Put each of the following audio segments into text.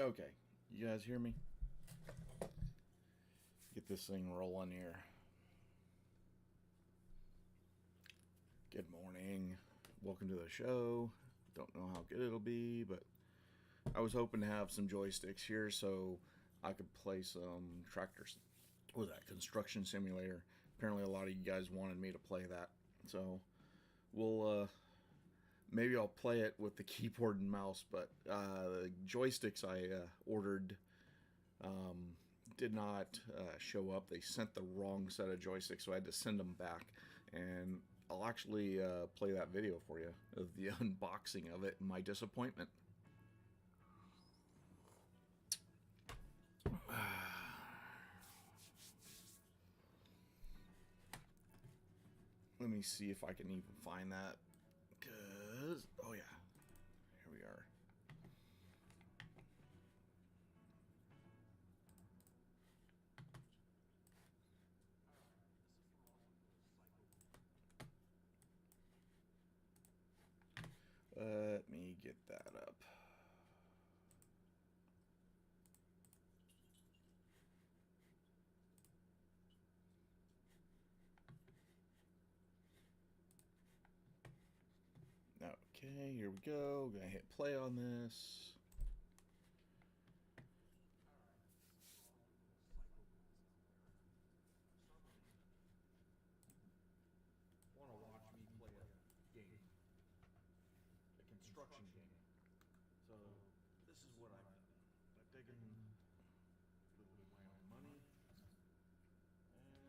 Okay, you guys hear me? Get this thing rolling here. Good morning. Welcome to the show. Don't know how good it'll be, but I was hoping to have some joysticks here so I could play some tractors. What was that? Construction Simulator. Apparently, a lot of you guys wanted me to play that, so we'll maybe I'll play it with the keyboard and mouse. But the joysticks I ordered did not show up. They sent the wrong set of joysticks, so I had to send them back. And I'll actually play that video for you of the unboxing of it and my disappointment. Let me see if I can even find that. Cause, oh yeah, here we are. Let me get that up. Okay, here we go. Gonna hit play on this. Want to watch me play a game, a construction game. So this is what I've done. I've taken a little bit of my own money, and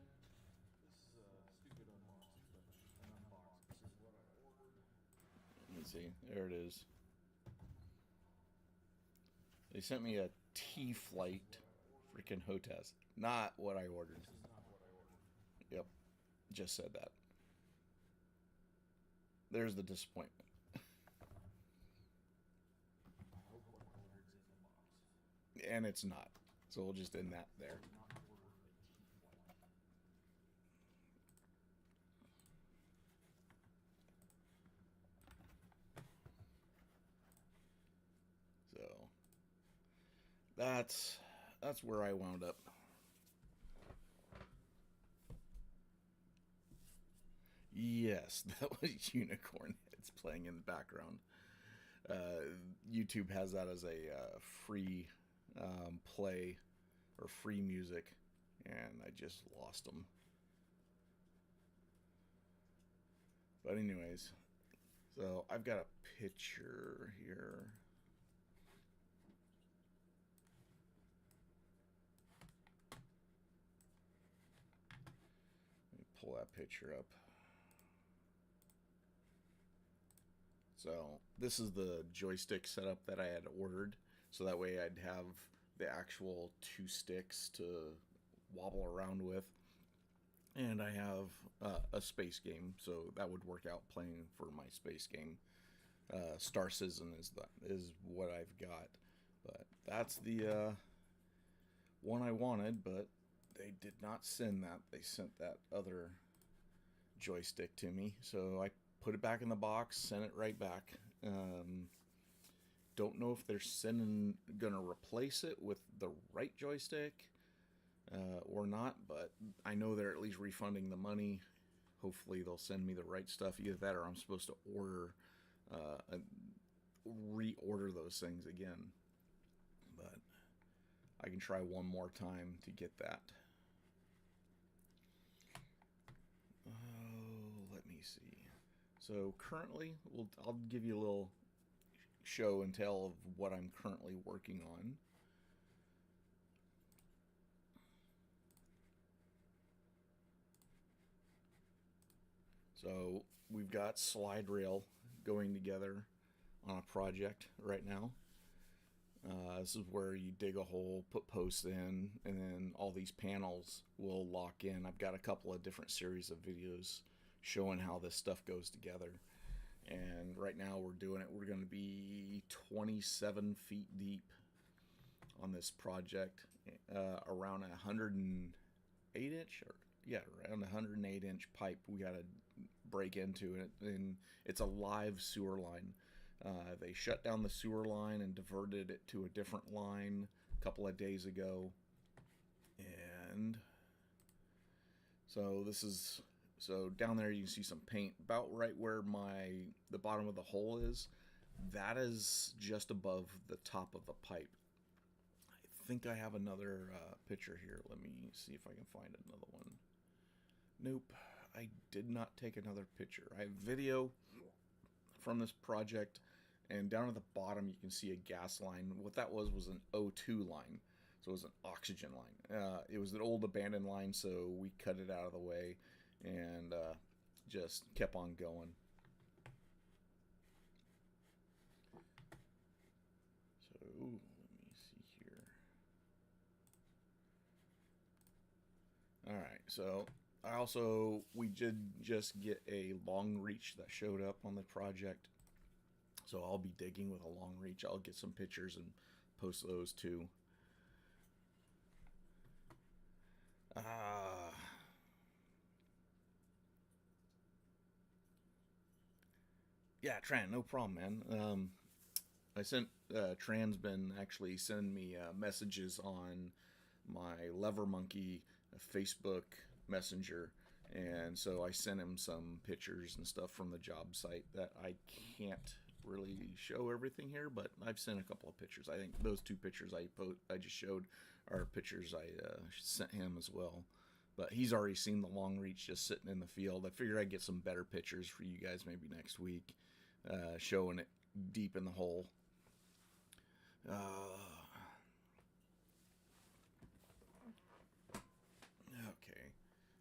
this is a stupid unboxing, but an unboxing. This is what I ordered. Let me see. There it is. They sent me a T-Flight freaking Hotez. Not what I ordered. This is not what I ordered. Yep. Just said that. There's the disappointment. And it's not. So we'll just end that there. So that's where I wound up. Yes, that was Unicorn Heads playing in the background. YouTube has that as a free play or free music, and I just lost them. But anyways, so I've got a picture here. Let me pull that picture up. So this is the joystick setup that I had ordered, so that way I'd have the actual two sticks to wobble around with. And I have a space game, so that would work out playing for my space game. Star Citizen is what I've got, but that's the one I wanted, but they did not send that. They sent that other joystick to me, so I put it back in the box, sent it right back. Don't know if they're gonna replace it with the right joystick or not, but I know they're at least refunding the money. Hopefully they'll send me the right stuff. Either that or I'm supposed to order reorder those things again. But I can try one more time to get that. Oh, let me see. So currently, I'll give you a little show and tell of what I'm currently working on. So we've got slide rail going together on a project right now. This is where you dig a hole, put posts in, and then all these panels will lock in. I've got a couple of different series of videos showing how this stuff goes together. And right now we're doing it. We're going to be 27 feet deep on this project, around 108 inch, or yeah, around 108 inch pipe we got to break into it, and it's a live sewer line. They shut down the sewer line and diverted it to a different line a couple of days ago. And so this is, so down there you can see some paint about right where the bottom of the hole is. That is just above the top of the pipe. I think I have another picture here. Let me see if I can find another one. Nope, I did not take another picture. I have video from this project, and down at the bottom you can see a gas line. What that was an O2 line, so it was an oxygen line. It was an old abandoned line, so we cut it out of the way and just kept on going. So let me see here. Alright, so we did just get a long reach that showed up on the project. So I'll be digging with a long reach. I'll get some pictures and post those too. Yeah, Tran, no problem, man. I sent Tran's been actually sending me messages on my Lever Monkey Facebook Messenger, and so I sent him some pictures and stuff from the job site that I can't really show everything here, but I've sent a couple of pictures. I think those two pictures I just showed are pictures I sent him as well. But he's already seen the long reach just sitting in the field. I figured I'd get some better pictures for you guys maybe next week, showing it deep in the hole. Okay,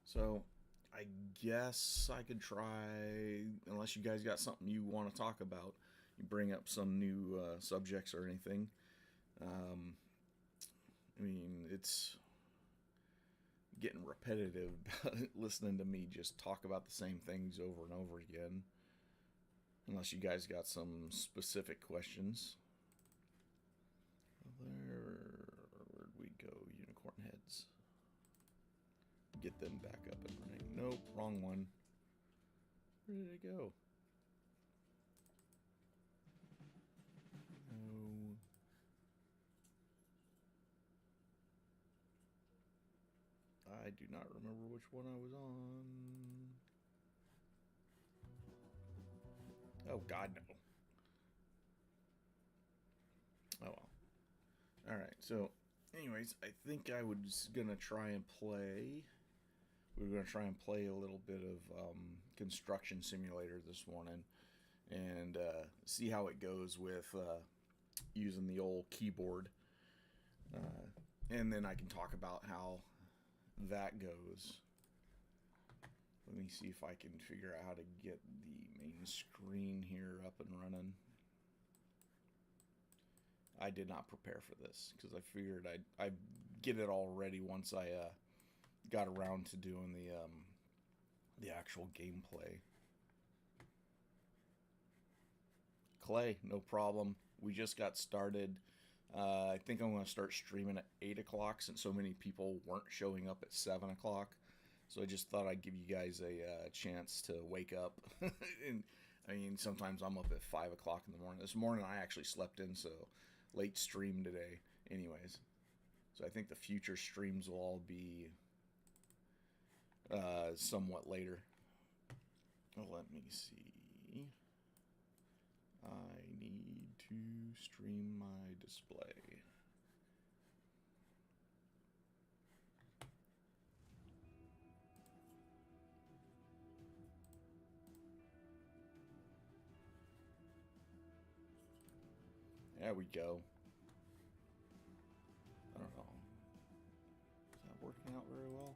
so I guess I could try, unless you guys got something you want to talk about, you bring up some new subjects or anything. I mean, it's getting repetitive listening to me just talk about the same things over and over again, unless you guys got some specific questions. Where'd we go? Unicorn heads. Get them back up and running. Nope, wrong one. Where did it go? No. I do not remember which one I was on. Oh, God, no. Oh, well. Alright, so, anyways, I think I was going to try and play... We were going to try and play a little bit of Construction Simulator this morning and see how it goes with using the old keyboard. And then I can talk about how that goes. Let me see if I can figure out how to get the main screen here up and running. I did not prepare for this because I figured I'd get it all ready once I got around to doing the actual gameplay. Clay, no problem. We just got started. I think I'm going to start streaming at 8 o'clock since so many people weren't showing up at 7 o'clock. So I just thought I'd give you guys a chance to wake up. And I mean, sometimes I'm up at 5 o'clock in the morning. This morning I actually slept in, so late stream today. Anyways, so I think the future streams will all be somewhat later. Let me see. I need to stream my display. There we go. I don't know. Is that working out very well?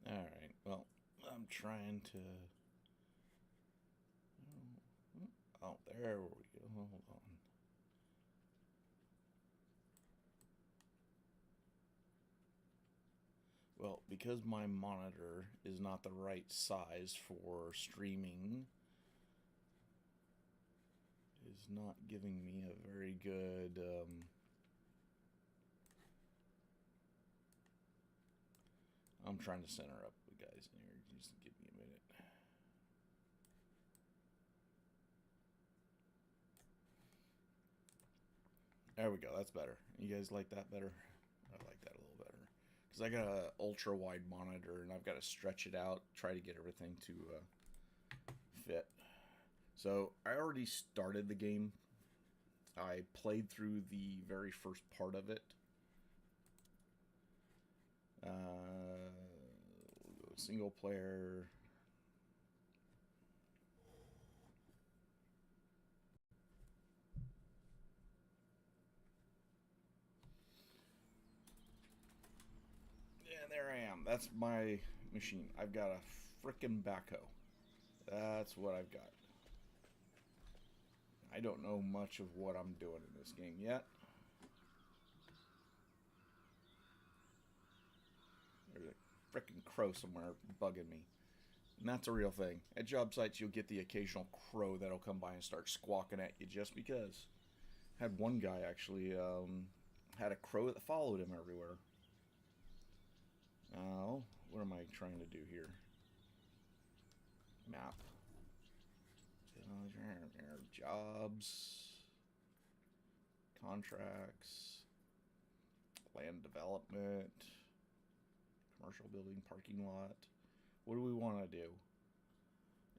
Alright, well, I'm trying to... Oh, there we go. Hold on. Well, because my monitor is not the right size for streaming, is not giving me a very good... I'm trying to center up the guys in here. Just give me a minute. There we go. That's better. You guys like that better? I like that a little better. Because I got an ultra wide monitor and I've got to stretch it out, try to get everything to fit. So I already started the game. I played through the very first part of it. Single player. Yeah, there I am. That's my machine. I've got a frickin' backhoe. That's what I've got. I don't know much of what I'm doing in this game yet. There's a frickin' crow somewhere bugging me. And that's a real thing. At job sites, you'll get the occasional crow that'll come by and start squawking at you just because. Had one guy actually had a crow that followed him everywhere. Now, what am I trying to do here? Map. Jobs. Contracts. Land development. Commercial building, parking lot. What do we want to do?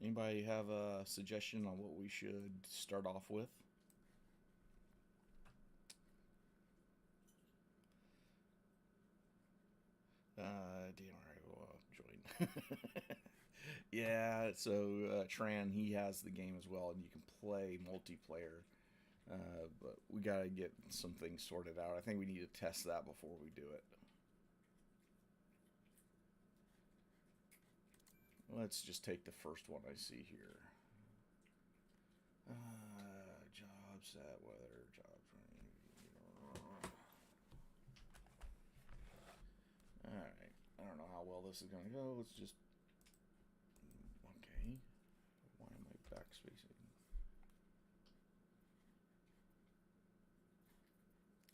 Anybody have a suggestion on what we should start off with? Damn, alright, well, join. Yeah, so Tran, he has the game as well, and you can play multiplayer. But we gotta get some things sorted out. I think we need to test that before we do it. Let's just take the first one I see here. Job set, weather, jobs. Alright, I don't know how well this is going to go. Let's just... Okay. Why am I backspacing?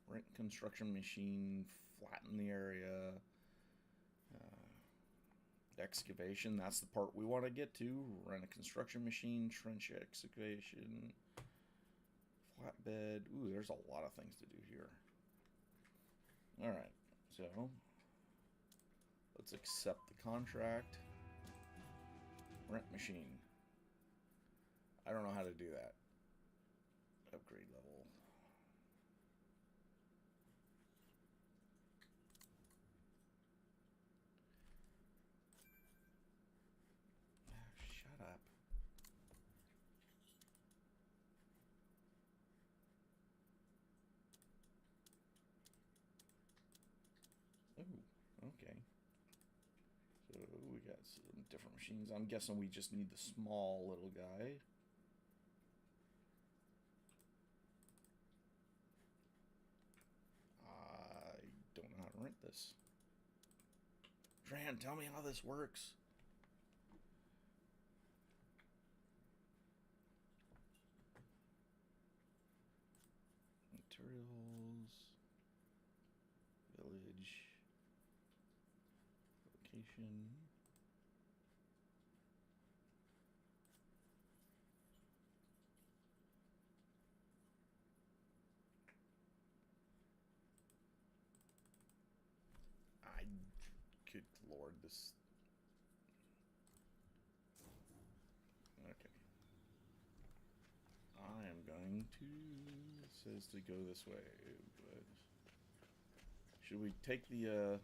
Rent construction machine, flatten the area. Excavation, that's the part we want to get to. Rent a construction machine, trench excavation, flatbed. Ooh, there's a lot of things to do here. Alright, so let's accept the contract. Rent machine. I don't know how to do that. Upgrade level. Shut up. Ooh, okay. So we got some different machines. I'm guessing we just need the small little guy. I don't know how to rent this. Tran, tell me how this works. Materials, village, location. Good Lord, this. Okay. I am going to. It says to go this way, but should we take the?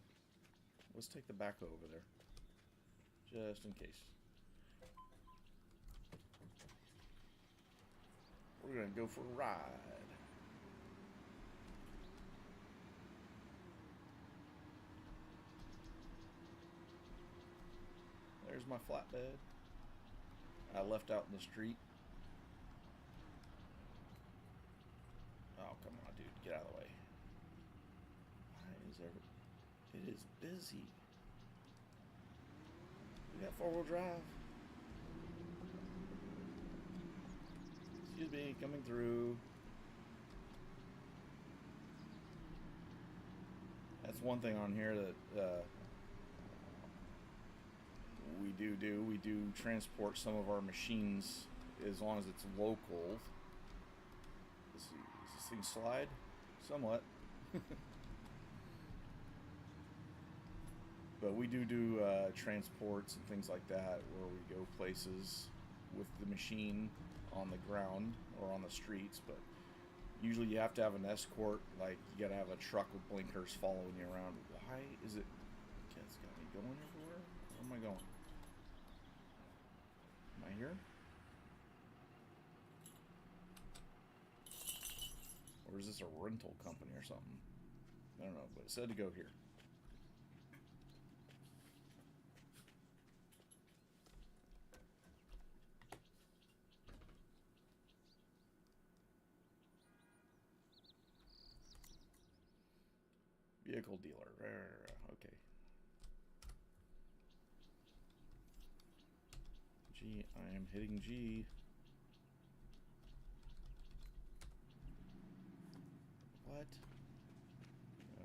Let's take the backhoe over there, just in case. We're gonna go for a ride. There's my flatbed. I left out in the street. Oh, come on, dude. Get out of the way. Why is there... It is busy. We got four-wheel drive. Excuse me, coming through. That's one thing on here that we do transport some of our machines as long as it's local. Let's see, does this thing slide? Somewhat. But we do transports and things like that where we go places with the machine on the ground or on the streets, but usually you have to have an escort, like you gotta have a truck with blinkers following you around. Why is it... Okay, it's got me going everywhere? Where am I going? Am I here? Or is this a rental company or something? I don't know, but it said to go here. Vehicle dealer. Okay. G. I am hitting G. What? No.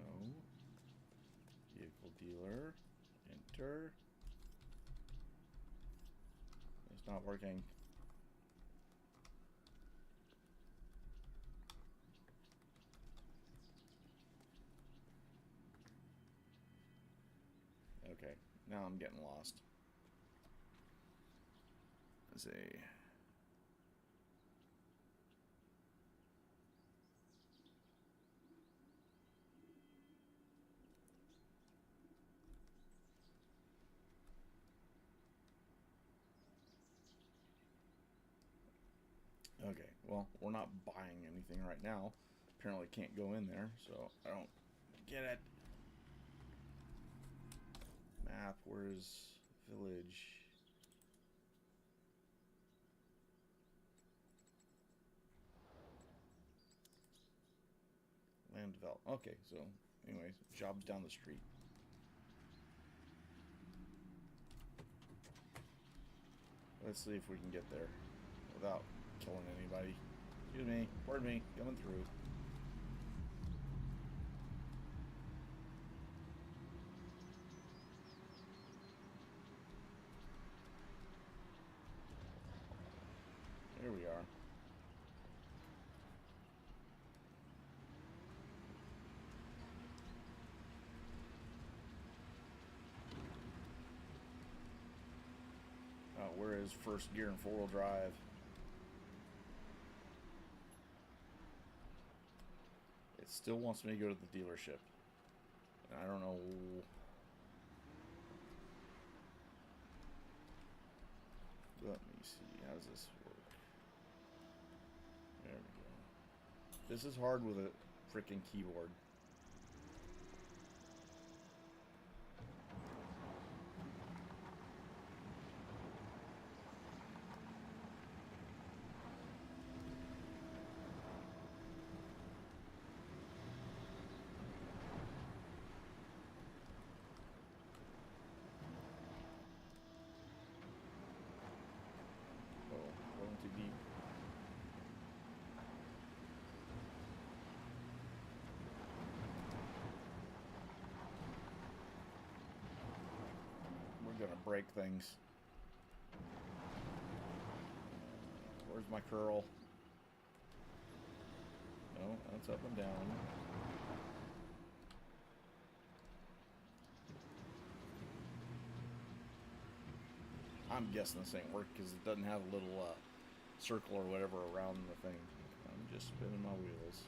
Vehicle dealer. Enter. It's not working. Okay, now I'm getting lost. Let's see. Okay, well, we're not buying anything right now. Apparently can't go in there, so I don't get it. Map, where's village? Land develop. Okay, so anyways, job's down the street. Let's see if we can get there without killing anybody. Excuse me, pardon me, coming through. Here we are. Oh, where is first gear and four-wheel drive? It still wants me to go to the dealership. And I don't know. Let me see. How does this work? There we go. This is hard with a freaking keyboard. Gonna break things. Where's my curl? No, that's up and down. I'm guessing this ain't work because it doesn't have a little circle or whatever around the thing. I'm just spinning my wheels.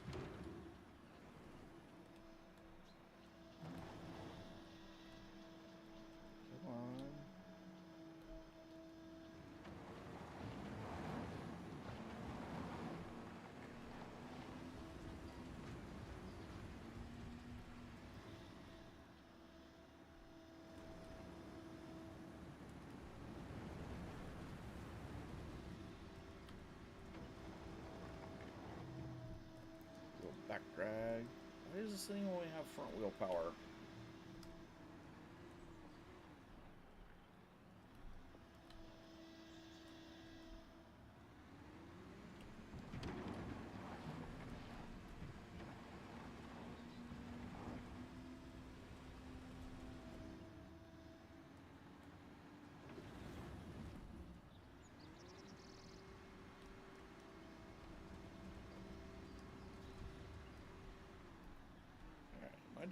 Back drag. Why does this thing only have front wheel power?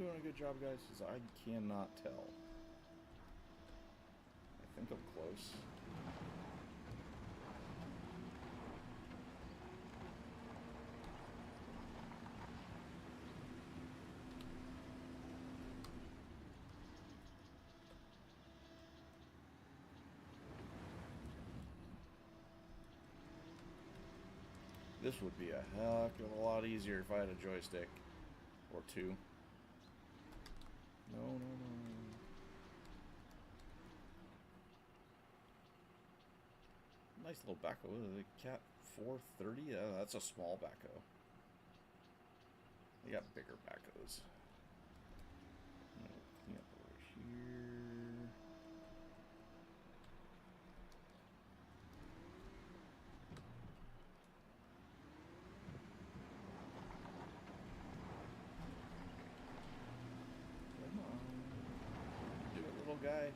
doing a good job, guys? 'Cause I cannot tell. I think I'm close. This would be a heck of a lot easier if I had a joystick. Or two. No, no, no. Nice little backhoe. What is it? Cat 430? That's a small backhoe. They got bigger backhoes. Clean up over here. Come on. Do it, little guy.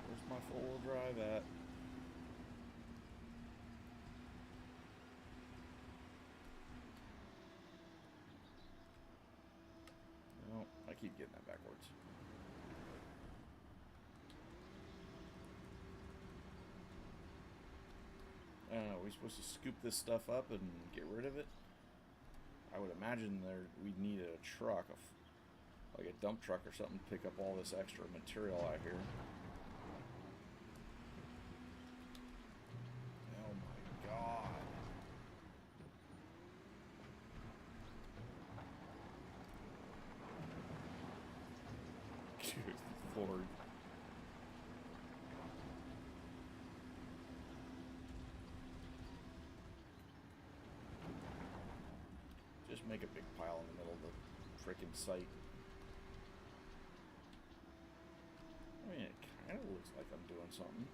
Where's my four-wheel drive at? No, I keep getting that backwards. I don't know, are we supposed to scoop this stuff up and get rid of it? I would imagine we'd need a truck, like a dump truck or something, to pick up all this extra material out here. Oh my god. Good lord. Just make a big pile in the middle of the freaking site. I mean, it kind of looks like I'm doing something.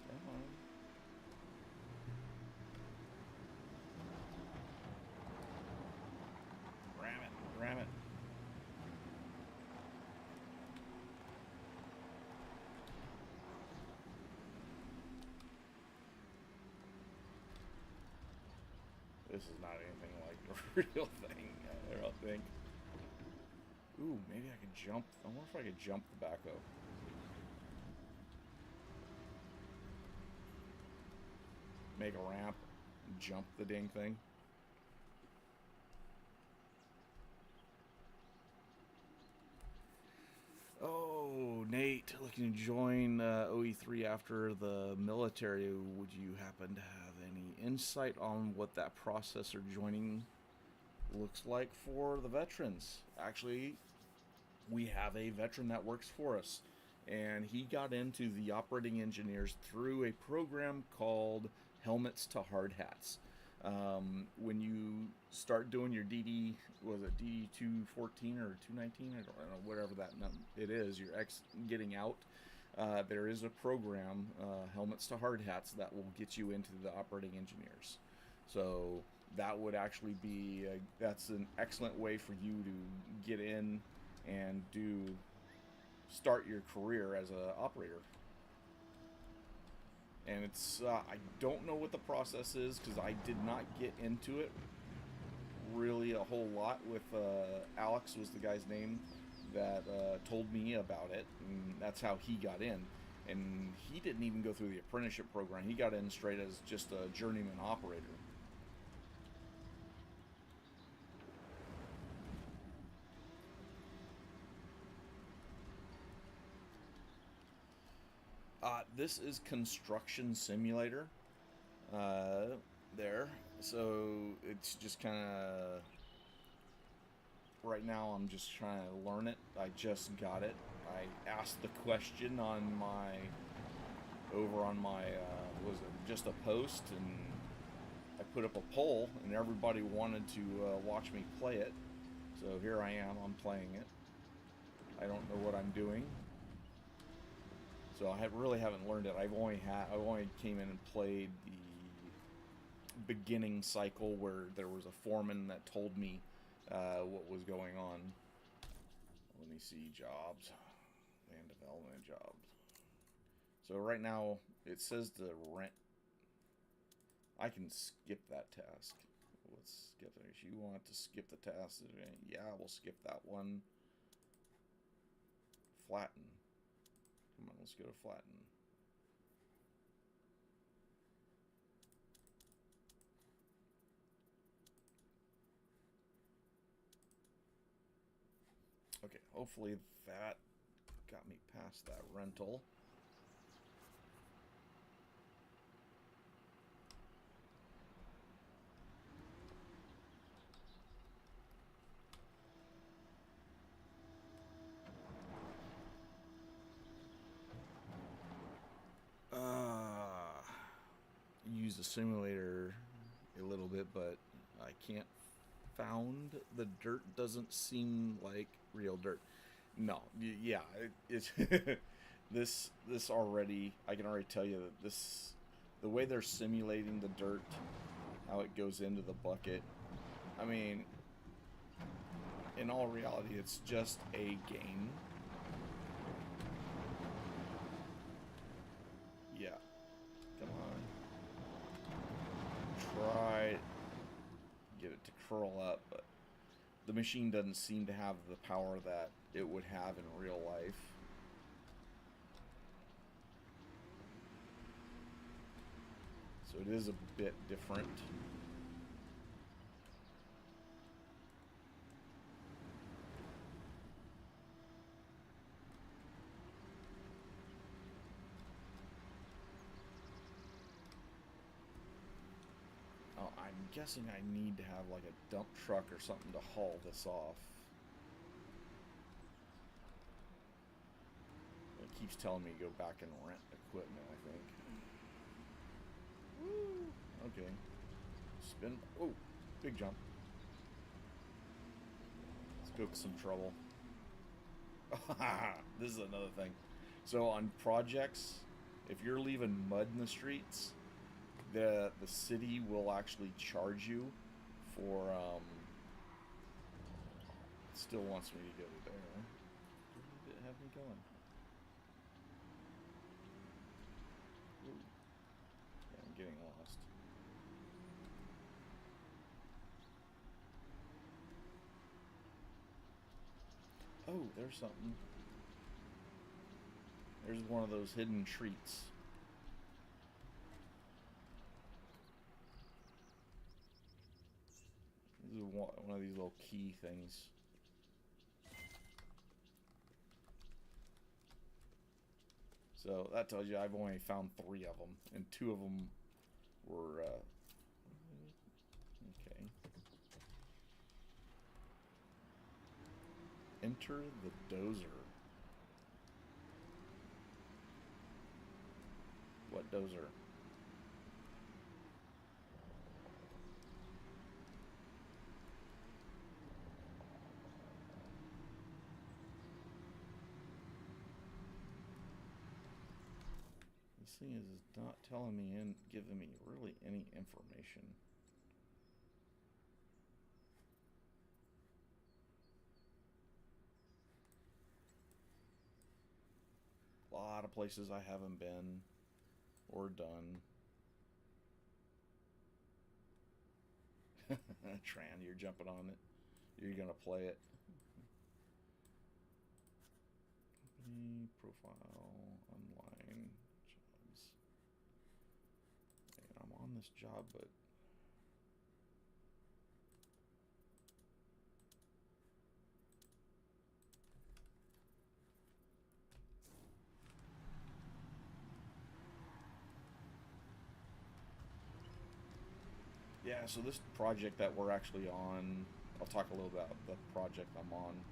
Come on. Ram it, ram it. This is not anything like the real thing, I don't think. Ooh, maybe I could jump. I wonder if I could jump the backhoe. Make a ramp, jump the dang thing. Oh, Nate, looking to join OE3 after the military. Would you happen to have any insight on what that process or joining looks like for the veterans? Actually, we have a veteran that works for us, and he got into the operating engineers through a program called Helmets to Hard Hats. When you start doing your DD, was it DD 214 or 219? I don't know, whatever that it is. You're getting out. There is a program, Helmets to Hard Hats, that will get you into the operating engineers. So that would actually be that's an excellent way for you to get in and start your career as an operator. And it's I don't know what the process is because I did not get into it really a whole lot. With Alex was the guy's name that told me about it, and that's how he got in. And he didn't even go through the apprenticeship program. He got in straight as just a journeyman operator. This is Construction Simulator. There. So it's just kind of... Right now I'm just trying to learn it. I just got it. I asked the question on over on my, was it just a post, and I put up a poll, and everybody wanted to watch me play it. So here I am, I'm playing it. I don't know what I'm doing. So I really haven't learned it. I've only came in and played the beginning cycle where there was a foreman that told me what was going on. Let me see, jobs, land development jobs. So right now it says the rent. I can skip that task. Let's skip it. If you want to skip the task, yeah, we'll skip that one. Flatten. Come on, let's go to flatten. Okay, hopefully that got me past that rental. Use the simulator a little bit, but I can't found the dirt doesn't seem like real dirt. No, yeah, it's this already. I can already tell you that this, the way they're simulating the dirt, how it goes into the bucket. I mean, in all reality, it's just a game. Yeah, come on. Try get it to curl up, but the machine doesn't seem to have the power that it would have in real life. So it is a bit different. Oh, I'm guessing I need to have like a dump truck or something to haul this off. It keeps telling me to go back and rent equipment, I think. Woo! Okay. Spin. Oh, big jump. Let's go some trouble. This is another thing. So on projects, if you're leaving mud in the streets, the city will actually charge you for it still wants me to go there. Where did it have me going? Ooh. Yeah, I'm getting lost. Oh, there's something. There's one of those hidden treats. This is one of these little key things. So that tells you I've only found 3 of them, and 2 of them were okay. Enter the dozer. What dozer? This thing is not telling me and giving me really any information. A lot of places I haven't been or done. Tran, you're jumping on it. You're gonna play it. Company profile online jobs. And I'm on this job, but yeah, so this project that we're actually on, I'll talk a little about the project I'm on.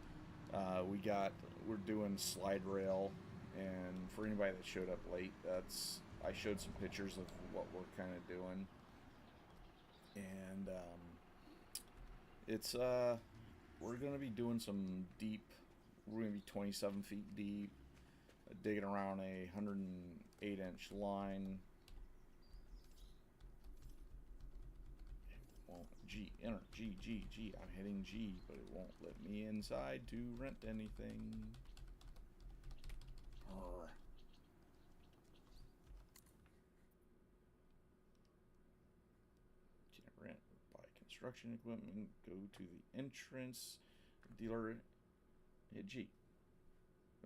We're doing slide rail, and for anybody that showed up late, I showed some pictures of what we're kind of doing, and we're gonna be doing some deep. We're gonna be 27 feet deep, digging around a 108-inch line. G, enter, G, G, G. I'm hitting G, but it won't let me inside to rent anything. Arr. Can't rent, buy construction equipment, go to the entrance, dealer, hit G.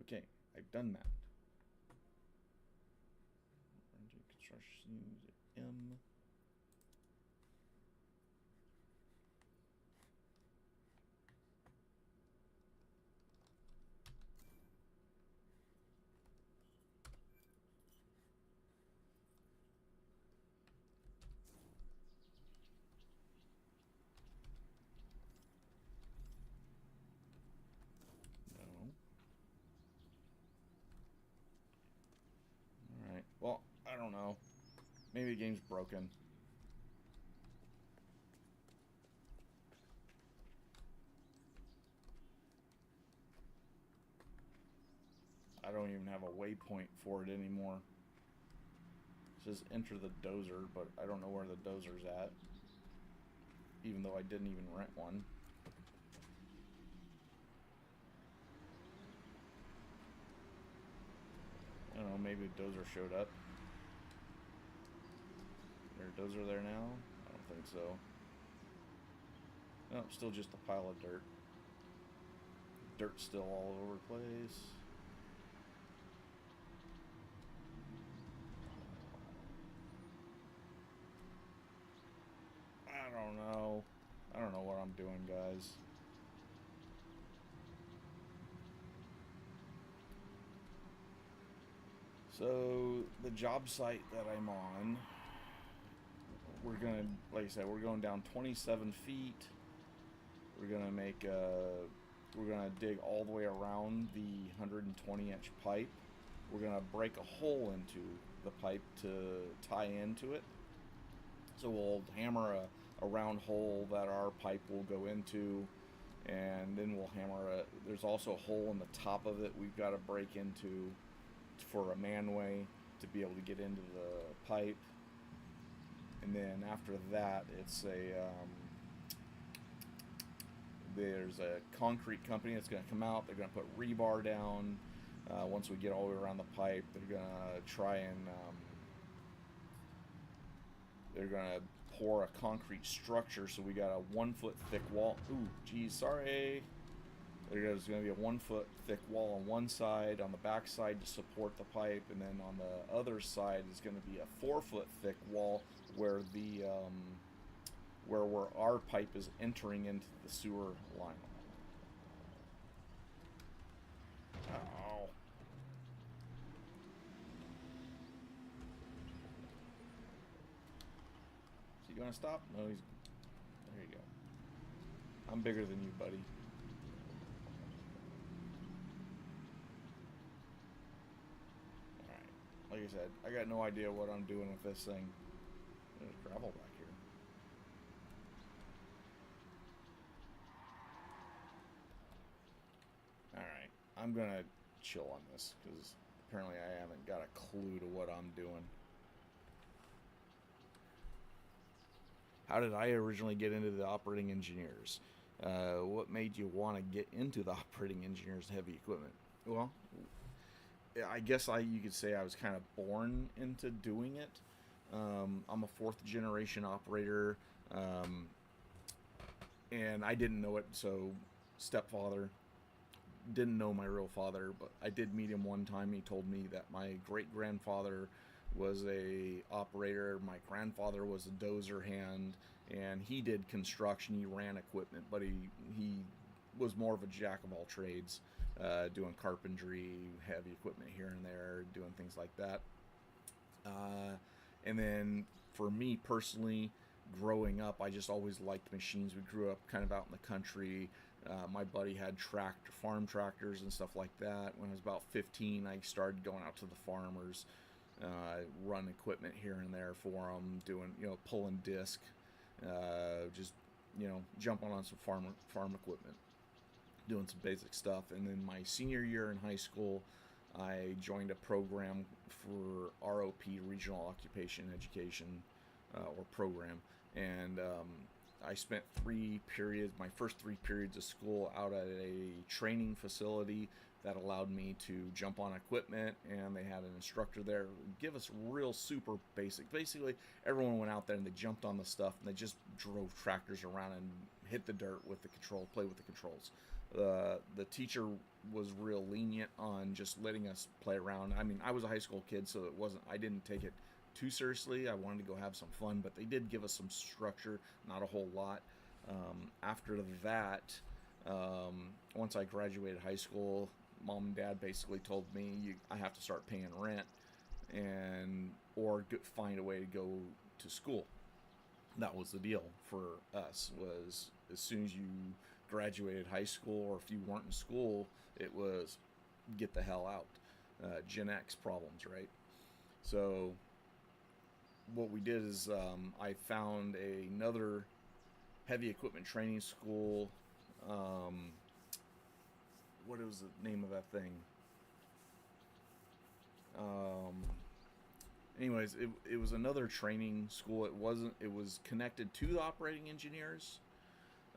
Okay, I've done that. Construction, M. Alright, well, I don't know. Maybe the game's broken. I don't even have a waypoint for it anymore. It says enter the dozer, but I don't know where the dozer's at. Even though I didn't even rent one. I don't know, maybe a dozer showed up. Is there a dozer there now? I don't think so. No, still just a pile of dirt. Dirt's still all over the place. I don't know. I don't know what I'm doing, guys. So, the job site that I'm on, we're gonna, like I said, we're going down 27 feet. We're gonna make we're gonna dig all the way around the 120-inch pipe. We're gonna break a hole into the pipe to tie into it. So we'll hammer a round hole that our pipe will go into, and then we'll hammer there's also a hole in the top of it we've got to break into for a manway to be able to get into the pipe. And then after that, it's there's a concrete company that's going to come out. They're going to put rebar down. Once we get all the way around the pipe, they're going to try and they're going to pour a concrete structure. So we got a 1 foot thick wall. Ooh, geez, sorry. There's going to be a 1 foot thick wall on one side, on the back side to support the pipe, and then on the other side is going to be a 4 foot thick wall where the where our pipe is entering into the sewer line. Ow. Is he going to stop? No, he's... There you go. I'm bigger than you, buddy. Alright. Like I said, I got no idea what I'm doing with this thing. There's gravel back here. Alright, I'm gonna chill on this, because apparently I haven't got a clue to what I'm doing. How did I originally get into the operating engineers? What made you want to get into the operating engineers heavy equipment? Well, I guess you could say I was kind of born into doing it. I'm a fourth generation operator, and I didn't know it, so stepfather, didn't know my real father, but I did meet him one time. He told me that my great grandfather was a operator, my grandfather was a dozer hand, and he did construction. He ran equipment, but he was more of a jack of all trades, doing carpentry, heavy equipment here and there, doing things like that. And then for me personally, growing up, I just always liked machines. We grew up kind of out in the country. My buddy had farm tractors and stuff like that. When I was about 15, I started going out to the farmers, run equipment here and there for them, doing, pulling disc, just, jumping on some farm equipment, doing some basic stuff. And then my senior year in high school, I joined a program for ROP, Regional Occupation Education, or program, and I spent my first 3 periods of school out at a training facility that allowed me to jump on equipment, and they had an instructor there give us real super basic. Basically, everyone went out there and they jumped on the stuff and they just drove tractors around and hit the dirt with the control, play with the controls. The teacher was real lenient on just letting us play around. I mean, I was a high school kid, so I didn't take it too seriously. I wanted to go have some fun, but they did give us some structure, not a whole lot. After that, once I graduated high school, mom and dad basically told me I have to start paying rent or find a way to go to school. That was the deal for us. Was as soon as you graduated high school, or if you weren't in school, it was get the hell out. Gen X problems, right? So what we did is I found another heavy equipment training school. What was the name of that thing? Anyways, it was another training school. It was connected to the operating engineers,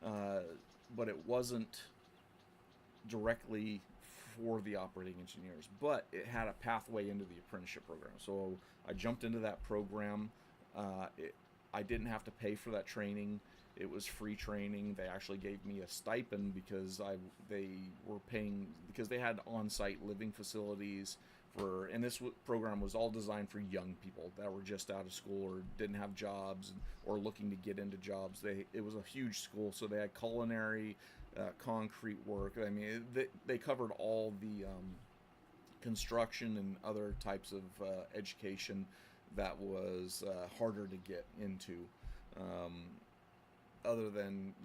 but it wasn't directly for the operating engineers, but it had a pathway into the apprenticeship program. So I jumped into that program. I didn't have to pay for that training. It was free training. They actually gave me a stipend because they were paying, because they had on-site living facilities and this program was all designed for young people that were just out of school or didn't have jobs or looking to get into jobs. It was a huge school, so they had culinary, concrete work. I mean, they covered all the construction and other types of education that was harder to get into. Other than,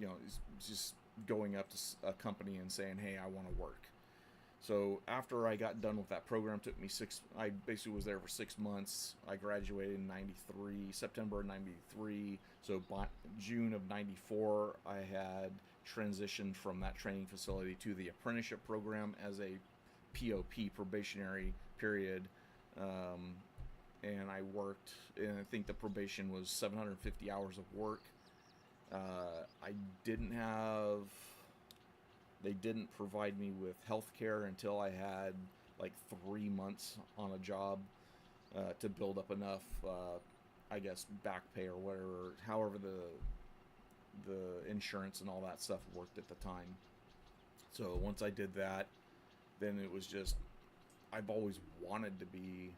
just going up to a company and saying, hey, I want to work. So after I got done with that program, took me I basically was there for 6 months. I graduated in 93, September of 93. So by June of 94, I had transitioned from that training facility to the apprenticeship program as a POP, probationary period. And I worked, and I think the probation was 750 hours of work. They didn't provide me with health care until I had like 3 months on a job to build up enough, I guess, back pay or whatever, however the insurance and all that stuff worked at the time. So once I did that, then it was just, I've always wanted to be,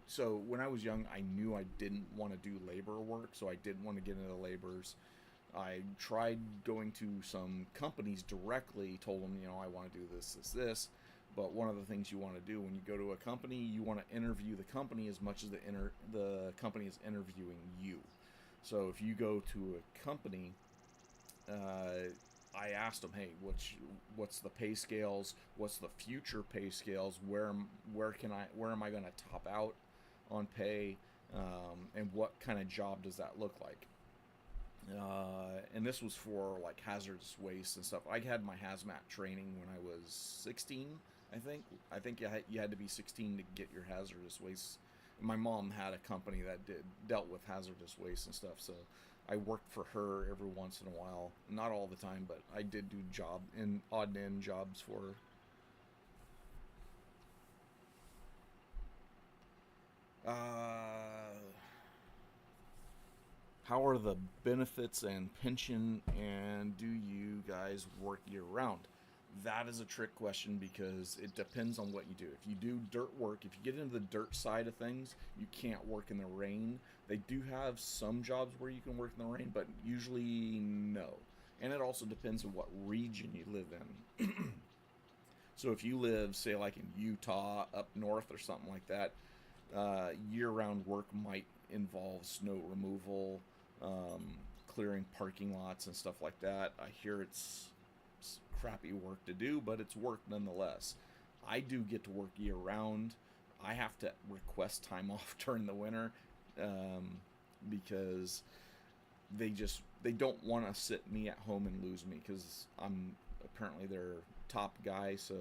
so when I was young, I knew I didn't want to do labor work, so I didn't want to get into labors. I tried going to some companies directly, told them, I want to do this. But one of the things you want to do when you go to a company, you want to interview the company as much as the company is interviewing you. So if you go to a company, I asked them, hey, what's the pay scales? What's the future pay scales? Where am I going to top out on pay? And what kind of job does that look like? And this was for like hazardous waste and stuff. I had my hazmat training when I was 16, I think. I think you had to be 16 to get your hazardous waste. My mom had a company that dealt with hazardous waste and stuff, so I worked for her every once in a while. Not all the time, but I did do odd and end jobs for her. How are the benefits and pension, and do you guys work year round? That is a trick question because it depends on what you do. If you do dirt work, if you get into the dirt side of things, you can't work in the rain. They do have some jobs where you can work in the rain, but usually no. And it also depends on what region you live in. So if you live, say, like in Utah, up north or something like that, year-round work might involve snow removal, clearing parking lots and stuff like that. I hear it's crappy work to do, but it's work nonetheless. I do get to work year-round. I have to request time off during the winter because they don't want to sit me at home and lose me because I'm apparently their top guy, so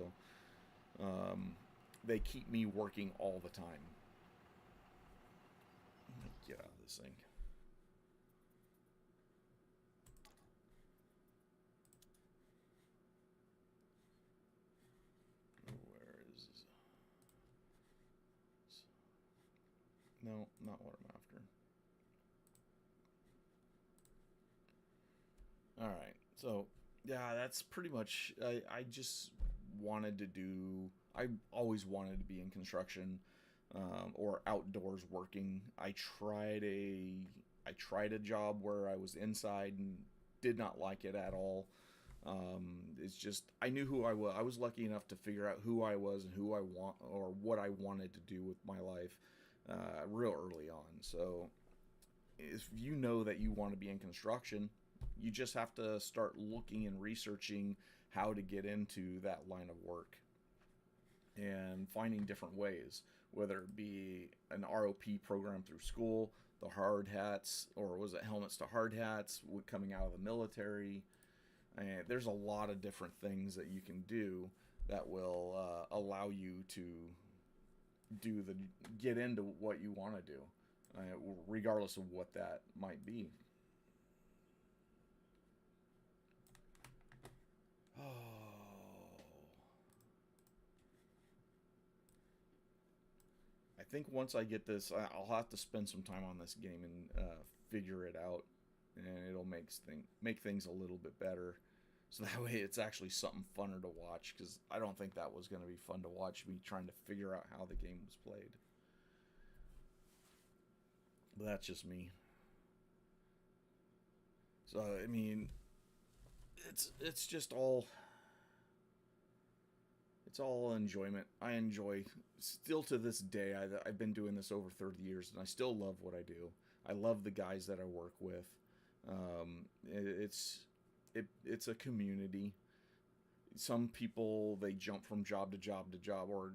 they keep me working all the time. Get out of this thing. No, not what I'm after. All right. So, yeah, that's pretty much. I just wanted to do. I always wanted to be in construction, or outdoors working. I tried a job where I was inside and did not like it at all. It's just I knew who I was. I was lucky enough to figure out who I was and who I want or what I wanted to do with my life real early on. So if you know that you want to be in construction, you just have to start looking and researching how to get into that line of work and finding different ways, whether it be an ROP program through school, the hard hats, or was it helmets to hard hats coming out of the military. And there's a lot of different things that you can do that will allow you to get into what you want to do, regardless of what that might be. Oh, I think once I get this, I'll have to spend some time on this game and figure it out, and it'll make things a little bit better. So that way, it's actually something funner to watch. Because I don't think that was going to be fun to watch me trying to figure out how the game was played. But that's just me. So I mean, it's just all it's all enjoyment. I enjoy still to this day. I've been doing this over 30 years, and I still love what I do. I love the guys that I work with. It's it's a community. Some people they jump from job to job to job or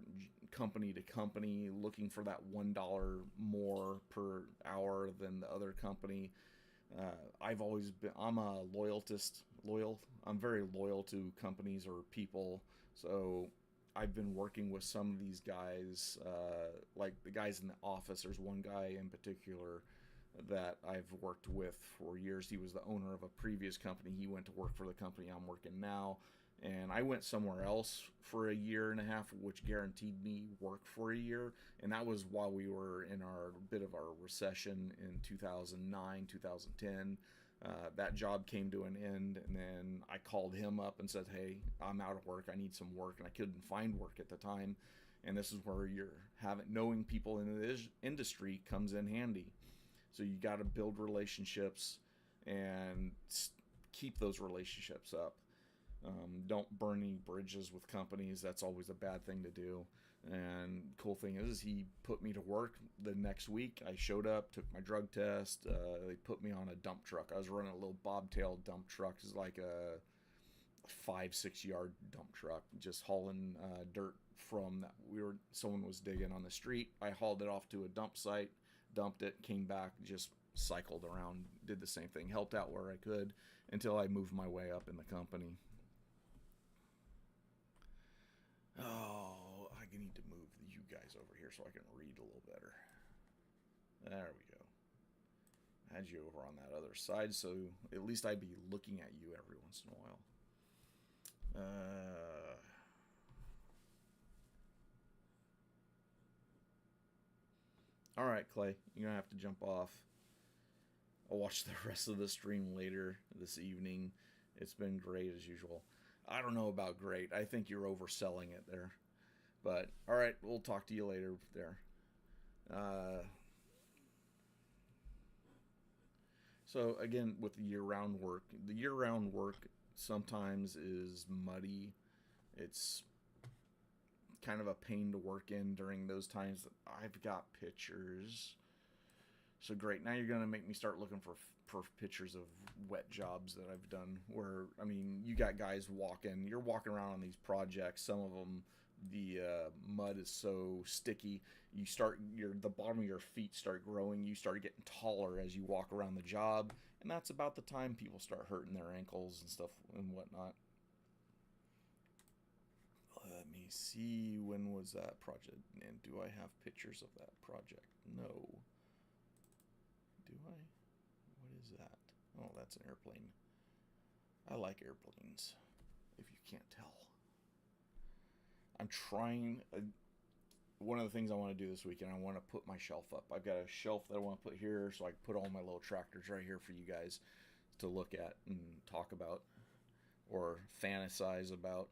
company to company looking for that $1 more per hour than the other company. I've always been. I'm a loyalist. Loyal. I'm very loyal to companies or people. So I've been working with some of these guys, like the guys in the office. There's one guy in particular that I've worked with for years. He was the owner of a previous company. He went to work for the company I'm working now. And I went somewhere else for a year and a half, which guaranteed me work for a year. And that was while we were in our bit of our recession in 2009, 2010. That job came to an end, and then I called him up and said, "Hey, I'm out of work. I need some work," and I couldn't find work at the time. And this is where you're having knowing people in the industry comes in handy. So you got to build relationships and keep those relationships up. Don't burn any bridges with companies. That's always a bad thing to do. And cool thing is he put me to work the next week. I showed up, took my drug test. They put me on a dump truck. I was running a little bobtail dump truck. It's like a 5-6 yard dump truck, just hauling dirt from that someone was digging on the street. I hauled it off to a dump site, dumped it, came back, just cycled around, did the same thing, helped out where I could until I moved my way up in the company. Oh, I need to move you guys over here so I can read a little better. There we go. I had you over on that other side, so at least I'd be looking at you every once in a while. All right, Clay, you're gonna have to jump off. I'll watch the rest of the stream later this evening. It's been great as usual. I don't know about great. I think you're overselling it there. But all right, we'll talk to you later there. Uh, so again, with the year-round work, the year-round work sometimes is muddy. It's kind of a pain to work in during those times. I've got pictures. So great. Now you're gonna make me start looking for pictures of wet jobs that I've done. Where I mean, you got guys walking. You're walking around on these projects. Some of them, the mud is so sticky. The bottom of your feet start growing. You start getting taller as you walk around the job, and that's about the time people start hurting their ankles and stuff and whatnot. Let me see. When was that project? And do I have pictures of that project? No. Do I? What is that? Oh, that's an airplane. I like airplanes, if you can't tell. I'm trying. one of the things I want to do this weekend, I want to put my shelf up. I've got a shelf that I want to put here so I can put all my little tractors right here for you guys to look at and talk about or fantasize about.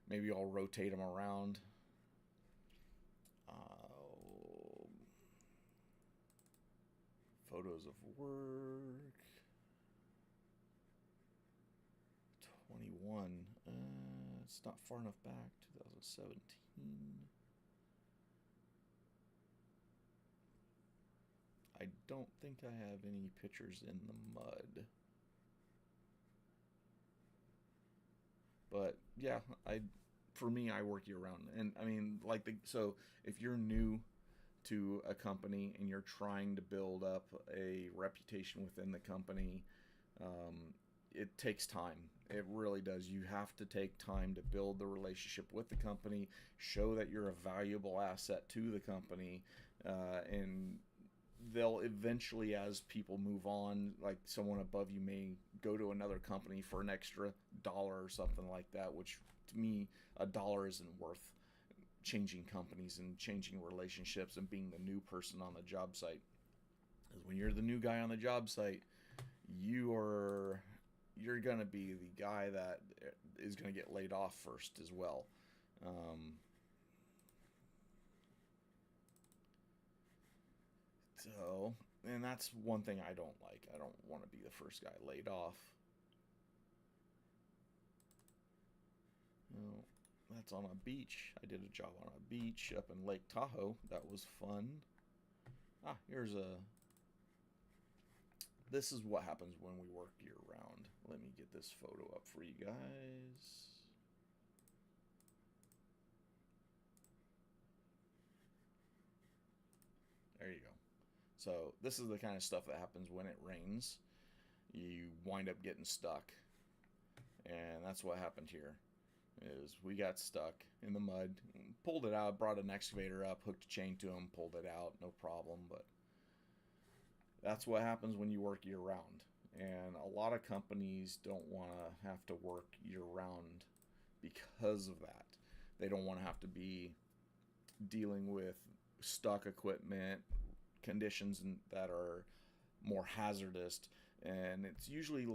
Maybe I'll rotate them around. Photos of work. 21. It's not far enough back. 2017. I don't think I have any pictures in the mud. But yeah, for me, I work year round, and I mean, so if you're new to a company and you're trying to build up a reputation within the company, um, it takes time. It really does. You have to take time to build the relationship with the company, show that you're a valuable asset to the company, and they'll eventually, as people move on, like someone above you may go to another company for an extra dollar or something like that, which to me, a dollar isn't worth changing companies and changing relationships and being the new person on the job site. Because when you're the new guy on the job site, you're gonna be the guy that is gonna get laid off first as well. So, and that's one thing I don't like. I don't want to be the first guy laid off. No, that's on a beach. I did a job on a beach up in Lake Tahoe. That was fun. Here's a. This is what happens when we work year round. Let me get this photo up for you guys. There you go. So this is the kind of stuff that happens when it rains. You wind up getting stuck. And that's what happened here. Is we got stuck in the mud, pulled it out, brought an excavator up, hooked a chain to them, pulled it out, no problem. But that's what happens when you work year round. And a lot of companies don't want to have to work year round because of that. They don't want to have to be dealing with stuck equipment, conditions that are more hazardous. And it's usually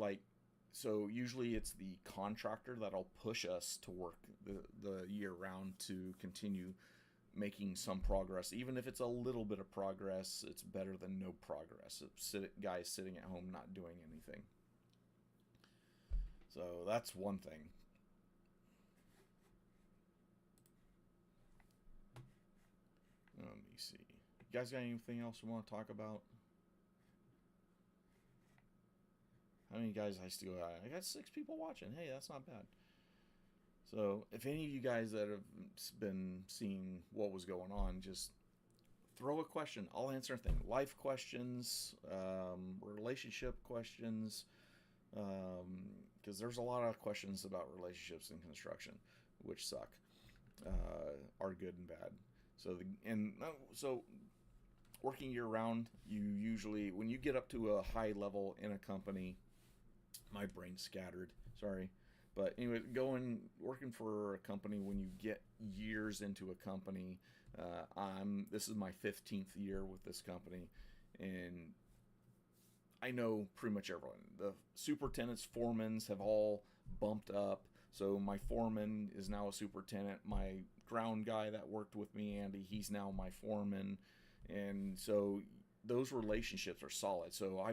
usually it's the contractor that'll push us to work the year round to continue making some progress. Even if it's a little bit of progress, it's better than no progress. Guys sitting at home not doing anything. So that's one thing. Let me see. You guys got anything else you want to talk about? How many guys I still got? I got 6 people watching. Hey, that's not bad. So if any of you guys that have been seeing what was going on, just throw a question. I'll answer anything. Life questions, relationship questions, because there's a lot of questions about relationships in construction, which suck, are good and bad. So working year round, you usually, when you get up to a high level in a company, my brain's scattered, sorry. But anyway, working for a company, when you get years into a company, this is my 15th year with this company, and I know pretty much everyone. The superintendents, foremans have all bumped up. So my foreman is now a superintendent. My ground guy that worked with me, Andy, he's now my foreman. And so those relationships are solid. So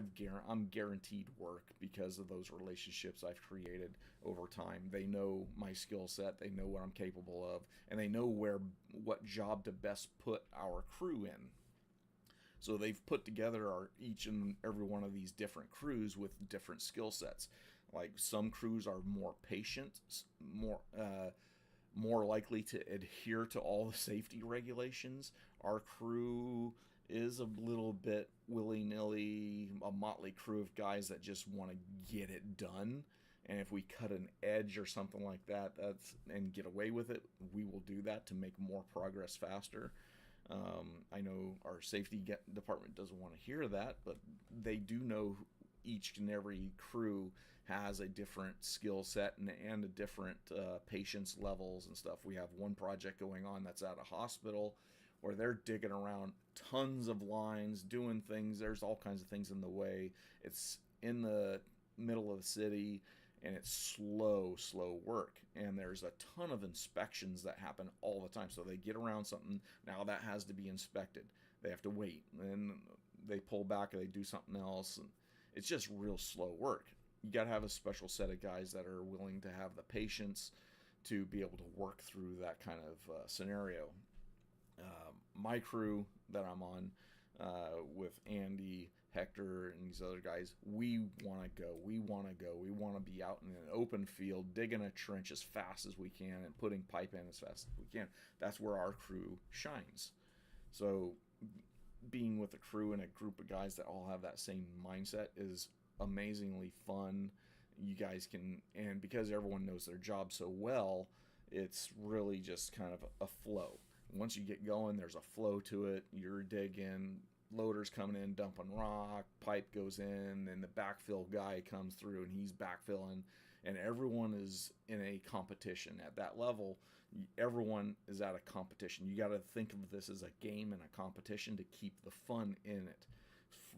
I'm guaranteed work because of those relationships I've created over time. They know my skill set, they know what I'm capable of, and they know what job to best put our crew in. So they've put together each and every one of these different crews with different skill sets. Like some crews are more patient, more likely to adhere to all the safety regulations. Our crew is a little bit willy-nilly, a motley crew of guys that just want to get it done. And if we cut an edge or something like that, and get away with it, we will do that to make more progress faster. I know our safety department doesn't want to hear that, but they do know each and every crew has a different skill set and a different patience levels and stuff. We have one project going on that's at a hospital where they're digging around tons of lines, doing things. There's all kinds of things in the way. It's in the middle of the city, and it's slow work. And there's a ton of inspections that happen all the time. So they get around something. Now that has to be inspected. They have to wait. And they pull back and they do something else. And it's just real slow work. You got to have a special set of guys that are willing to have the patience to be able to work through that kind of scenario. My crew that I'm on with Andy, Hector, and these other guys, we want to go. We want to go. We want to be out in an open field, digging a trench as fast as we can and putting pipe in as fast as we can. That's where our crew shines. So being with a crew and a group of guys that all have that same mindset is amazingly fun. You guys can, and because everyone knows their job so well, it's really just kind of a flow. Once you get going, there's a flow to it. You're digging, loader's coming in, dumping rock, pipe goes in, and the backfill guy comes through and he's backfilling, and everyone is in a competition. At that level, everyone is at a competition. You got to think of this as a game and a competition to keep the fun in it.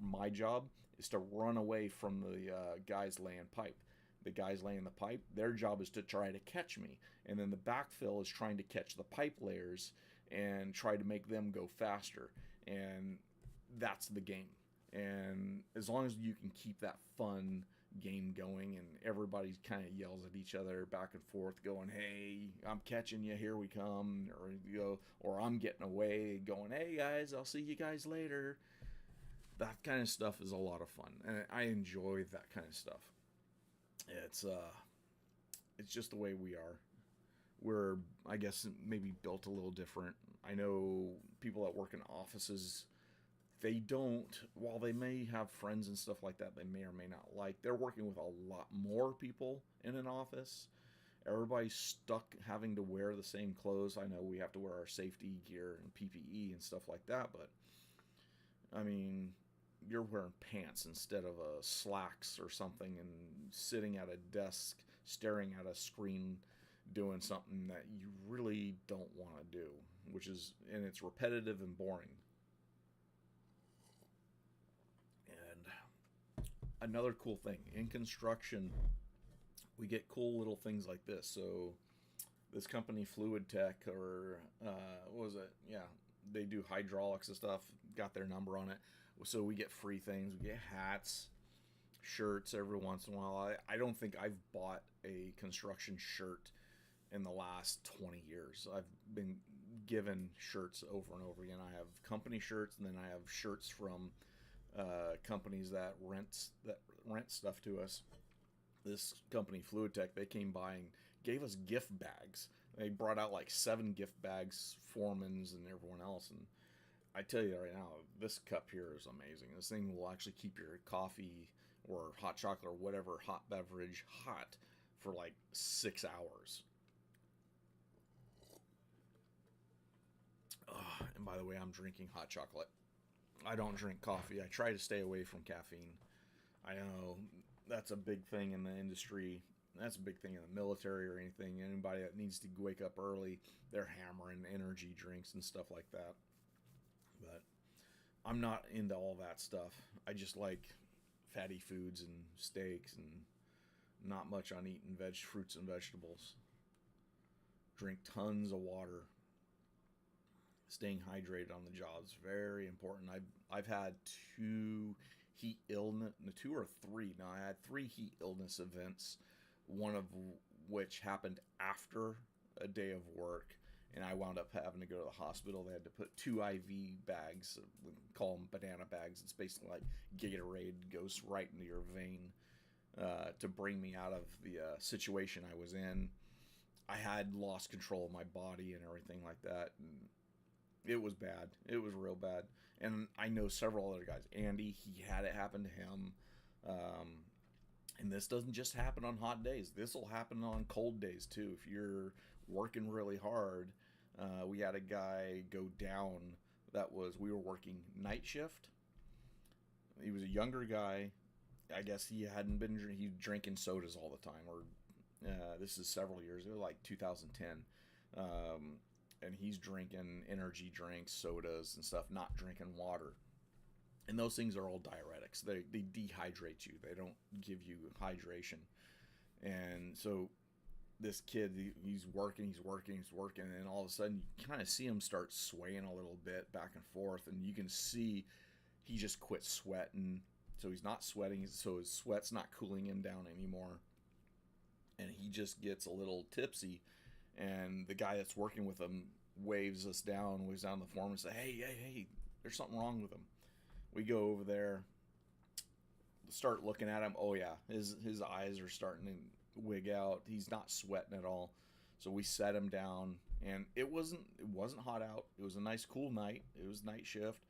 My job is to run away from the guys laying pipe. The guys laying the pipe, their job is to try to catch me. And then the backfill is trying to catch the pipe layers and try to make them go faster. And that's the game. And as long as you can keep that fun game going and everybody kind of yells at each other back and forth going, hey, I'm catching you, here we come, or you know, or I'm getting away going, hey guys, I'll see you guys later. That kind of stuff is a lot of fun, and I enjoy that kind of stuff. It's just the way we are. We're, I guess, maybe built a little different. I know people that work in offices, they don't, while they may have friends and stuff like that they may or may not like, they're working with a lot more people in an office. Everybody's stuck having to wear the same clothes. I know we have to wear our safety gear and PPE and stuff like that, but I mean, you're wearing pants instead of a slacks or something and sitting at a desk staring at a screen doing something that you really don't want to do, which is, and it's repetitive and boring. And another cool thing in construction, we get cool little things like this. So this company Fluid Tech, or what was it? Yeah, they do hydraulics and stuff, got their number on it. So we get free things. We get hats, shirts every once in a while. I don't think I've bought a construction shirt in the last 20 years. I've been given shirts over and over again. I have company shirts, and then I have shirts from companies that rent stuff to us. This company, Fluid Tech, they came by and gave us gift bags. They brought out like 7 gift bags, Foreman's and everyone else, and I tell you right now, this cup here is amazing. This thing will actually keep your coffee or hot chocolate or whatever hot beverage hot for like 6 hours. And by the way, I'm drinking hot chocolate. I don't drink coffee. I try to stay away from caffeine. I know that's a big thing in the industry. That's a big thing in the military or anything. Anybody that needs to wake up early, they're hammering energy drinks and stuff like that. But I'm not into all that stuff. I just like fatty foods and steaks and not much on eating fruits and vegetables. Drink tons of water. Staying hydrated on the job is very important. I've had 2 or 3. No, I had 3 heat illness events, one of which happened after a day of work. And I wound up having to go to the hospital. They had to put 2 IV bags, we call them banana bags. It's basically like Gatorade, goes right into your vein to bring me out of the situation I was in. I had lost control of my body and everything like that. And it was bad. It was real bad. And I know several other guys. Andy, he had it happen to him. And this doesn't just happen on hot days. This will happen on cold days too. If you're working really hard, we had a guy go down we were working night shift. He was a younger guy. I guess he hadn't been drinking sodas all the time, or this is several years ago, like 2010. and he's drinking energy drinks, sodas, and stuff, not drinking water. And those things are all diuretics. They dehydrate you. They don't give you hydration. And so this kid, he's working, and then all of a sudden you kind of see him start swaying a little bit back and forth, and you can see he just quit sweating. So he's not sweating, so his sweat's not cooling him down anymore. And he just gets a little tipsy, and the guy that's working with him waves down the foreman and say, hey, there's something wrong with him. We go over there, start looking at him. Oh yeah, his eyes are starting to wig out. He's not sweating at all. So we set him down, and it wasn't hot out. It was a nice cool night. It was night shift,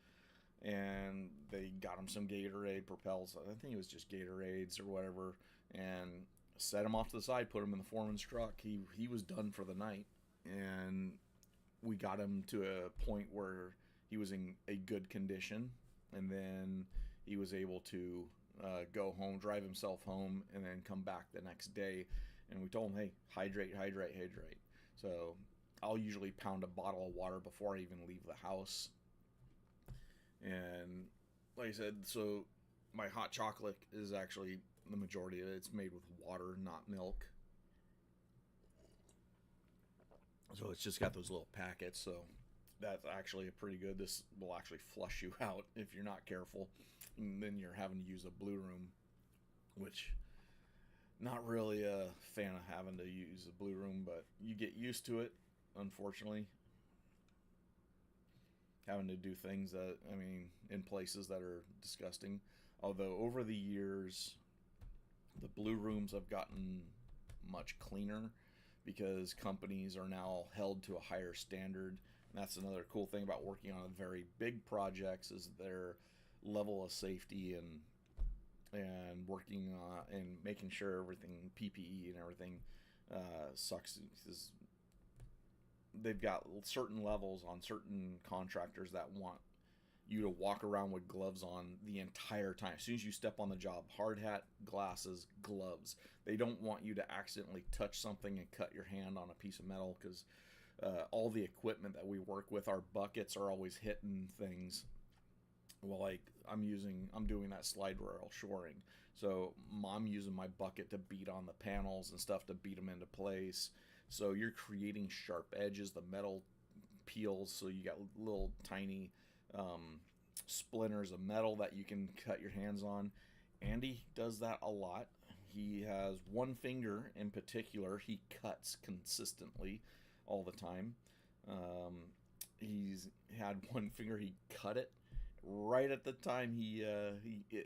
and they got him some Gatorade Propels. I think it was just Gatorades or whatever, and set him off to the side, put him in the foreman's truck. He was done for the night, and we got him to a point where he was in a good condition, and then he was able to go home, drive himself home, and then come back the next day. And we told him, hey, hydrate. So I'll usually pound a bottle of water before I even leave the house. And like I said, so my hot chocolate is actually the majority of it. It's made with water, not milk. So it's just got those little packets. So that's actually pretty good. This will actually flush you out if you're not careful. And then you're having to use a blue room, which not really a fan of having to use a blue room, but you get used to it, unfortunately. Having to do things that, in places that are disgusting. Although over the years, the blue rooms have gotten much cleaner because companies are now held to a higher standard. And that's another cool thing about working on very big projects is their level of safety and working and making sure everything, PPE and everything, sucks. Because they've got certain levels on certain contractors that want you to walk around with gloves on the entire time. As soon as you step on the job, hard hat, glasses, gloves. They don't want you to accidentally touch something and cut your hand on a piece of metal, because all the equipment that we work with, our buckets are always hitting things. Well, like I'm doing that slide rail shoring. So I'm using my bucket to beat on the panels and stuff to beat them into place. So you're creating sharp edges. The metal peels, so you got little tiny splinters of metal that you can cut your hands on. Andy does that a lot. He has one finger in particular he cuts consistently all the time. He's had one finger he cut it right at the time he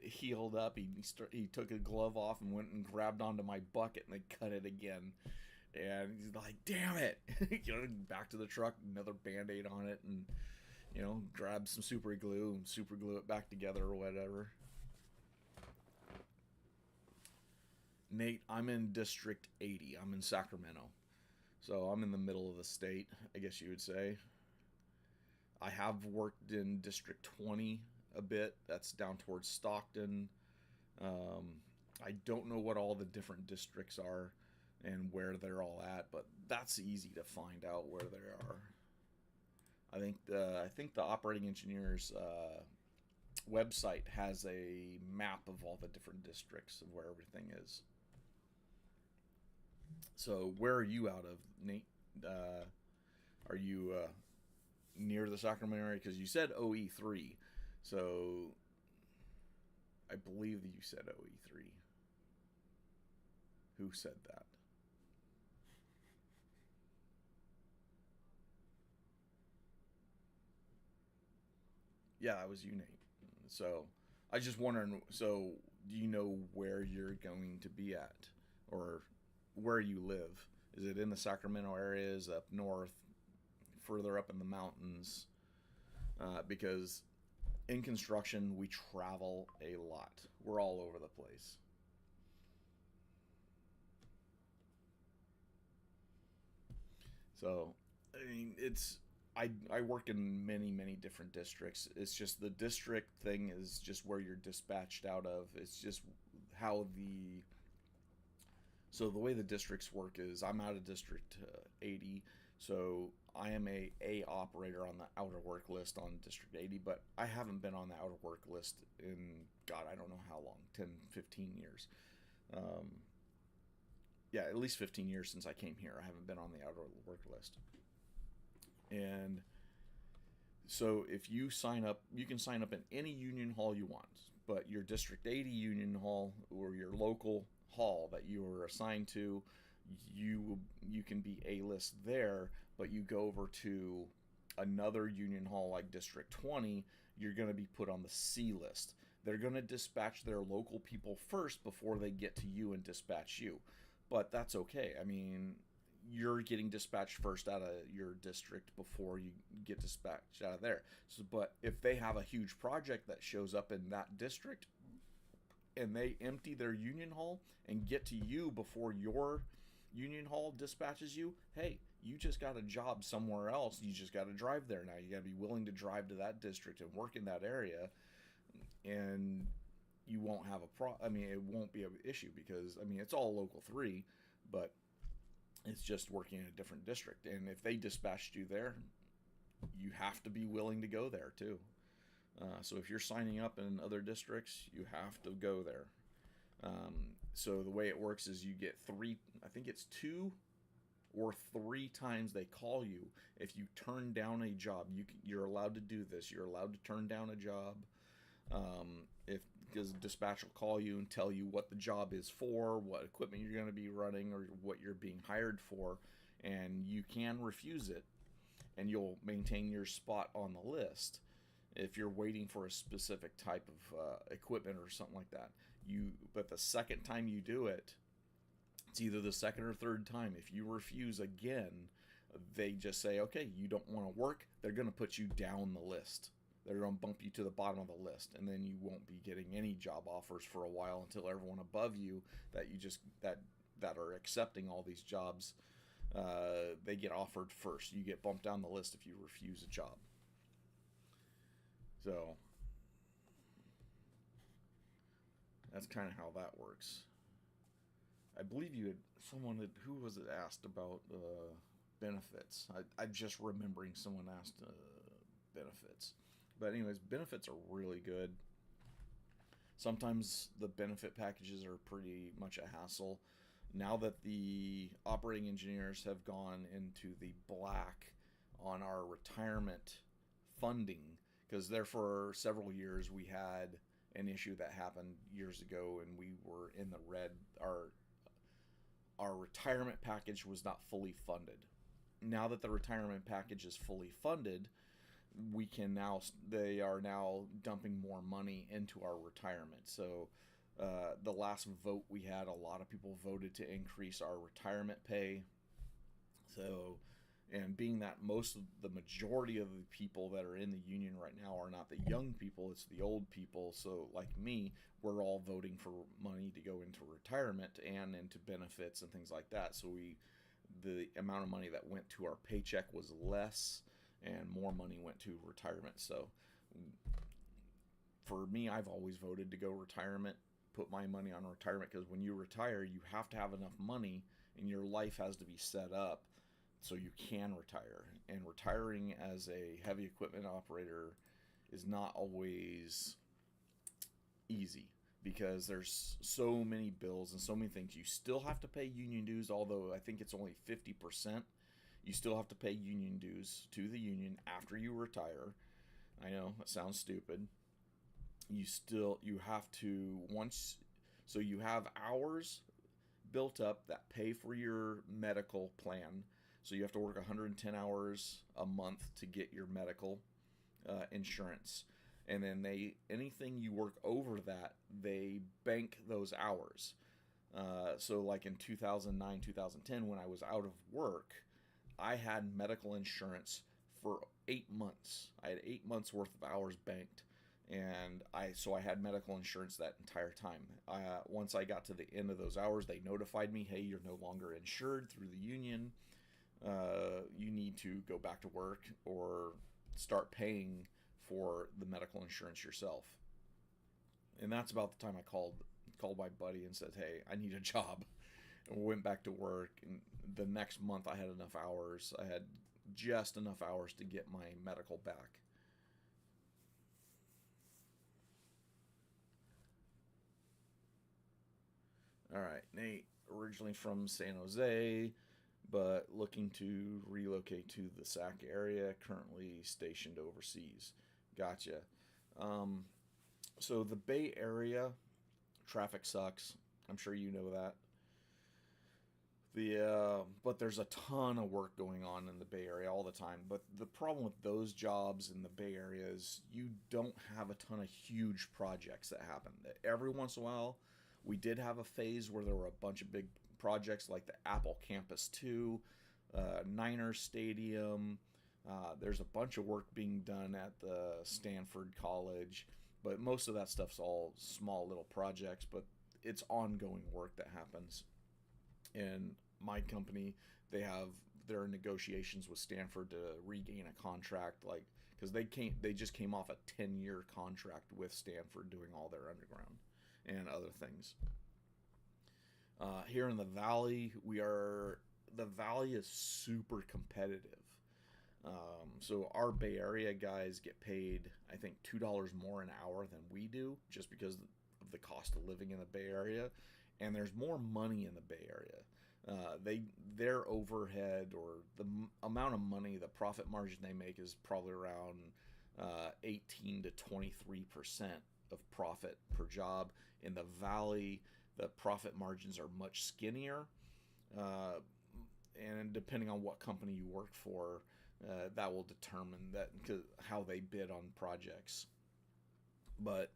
healed up. He took a glove off and went and grabbed onto my bucket and then cut it again. And he's like, damn it. Back to the truck, another Band-Aid on it, and grab some super glue and super glue it back together or whatever. Nate, I'm in District 80. I'm in Sacramento. So I'm in the middle of the state, I guess you would say. I have worked in District 20 a bit. That's down towards Stockton. I don't know what all the different districts are and where they're all at, but that's easy to find out where they are. I think the operating engineer's website has a map of all the different districts of where everything is. So where are you out of, Nate? Are you near the Sacramento area? Because you said OE3, so I believe that you said OE3. Who said that? Yeah, that was you, Nate. So I was just wondering, so do you know where you're going to be at, or where you live? Is it in the Sacramento area? Is it up north, further up in the mountains? Because in construction, we travel a lot. We're all over the place. So, I work in many different districts. It's just the district thing is just where you're dispatched out of. It's just how so the way the districts work is I'm out of District 80, So I am a operator on the out of work list on District 80, but I haven't been on the out of work list in, God, I don't know how long, 10, 15 years. Um, yeah, at least 15 years since I came here. I haven't been on the out of work list. And so if you sign up, you can sign up in any union hall you want, but your District 80 union hall or your local hall that you are assigned to, you can be A list there, but you go over to another union hall like District 20, you're going to be put on the C list. They're going to dispatch their local people first before they get to you and dispatch you. But that's okay. I mean, you're getting dispatched first out of your district before you get dispatched out of there. So, but if they have a huge project that shows up in that district and they empty their union hall and get to you before your union hall dispatches you, hey, you just got a job somewhere else. You just got to drive there now. You got to be willing to drive to that district and work in that area, and you won't have I mean, it won't be an issue because I mean it's all local 3, but it's just working in a different district. And if they dispatched you there, you have to be willing to go there too. So if you're signing up in other districts, you have to go there. So the way it works is you get 3, I think it's 2 or 3 times they call you. If you turn down a job, you're allowed to do this. You're allowed to turn down a job. Because dispatch will call you and tell you what the job is for, what equipment you're going to be running, or what you're being hired for, and you can refuse it, and you'll maintain your spot on the list. If you're waiting for a specific type of equipment or something like that, but the second time you do it, it's either the second or third time. If you refuse again, they just say, okay, you don't want to work. They're going to put you down the list. They're going to bump you to the bottom of the list, and then you won't be getting any job offers for a while until everyone above you that are accepting all these jobs, they get offered first. You get bumped down the list if you refuse a job. So that's kind of how that works. I believe who was it asked about benefits? I'm just remembering someone asked benefits. But anyways, benefits are really good. Sometimes the benefit packages are pretty much a hassle. Now that the operating engineers have gone into the black on our retirement funding, because there for several years we had an issue that happened years ago and we were in the red. Our retirement package was not fully funded. Now that the retirement package is fully funded, they are now dumping more money into our retirement. So the last vote we had, a lot of people voted to increase our retirement pay. So, and being that the majority of the people that are in the union right now are not the young people, it's the old people. So like me, we're all voting for money to go into retirement and into benefits and things like that. So the amount of money that went to our paycheck was less, and more money went to retirement. So for me, I've always voted to go retirement, put my money on retirement, because when you retire, you have to have enough money and your life has to be set up so you can retire. And retiring as a heavy equipment operator is not always easy because there's so many bills and so many things. You still have to pay union dues, although I think it's only 50%. You still have to pay union dues to the union after you retire. I know, that sounds stupid. You have to, so you have hours built up that pay for your medical plan. So you have to work 110 hours a month to get your medical insurance. And then anything you work over that, they bank those hours. So like in 2009, 2010, when I was out of work, I had medical insurance for 8 months. I had 8 months worth of hours banked, and I had medical insurance that entire time. Once I got to the end of those hours, they notified me, hey, you're no longer insured through the union. You need to go back to work or start paying for the medical insurance yourself. And that's about the time I called my buddy and said, hey, I need a job. went back to work, and the next month I had enough hours. I had just enough hours to get my medical back. All right, Nate, originally from San Jose, but looking to relocate to the Sac area, currently stationed overseas. Gotcha. Um, so the Bay Area, traffic sucks. I'm sure you know that. But there's a ton of work going on in the Bay Area all the time. But the problem with those jobs in the Bay Area is you don't have a ton of huge projects that happen. Every once in a while, we did have a phase where there were a bunch of big projects like the Apple Campus 2, Niners Stadium. There's a bunch of work being done at the Stanford College, but most of that stuff's all small little projects, but it's ongoing work that happens. And my company, their negotiations with Stanford to regain a contract, like because they just came off a 10-year contract with Stanford doing all their underground and other things. Here in the valley, the valley is super competitive. So our Bay Area guys get paid, I think, $2 more an hour than we do, just because of the cost of living in the Bay Area, and there's more money in the Bay Area. Their overhead, or the amount of money, the profit margin they make is probably around 18 to 23% of profit per job. In the valley, the profit margins are much skinnier, uh, and depending on what company you work for, that will determine how they bid on projects. But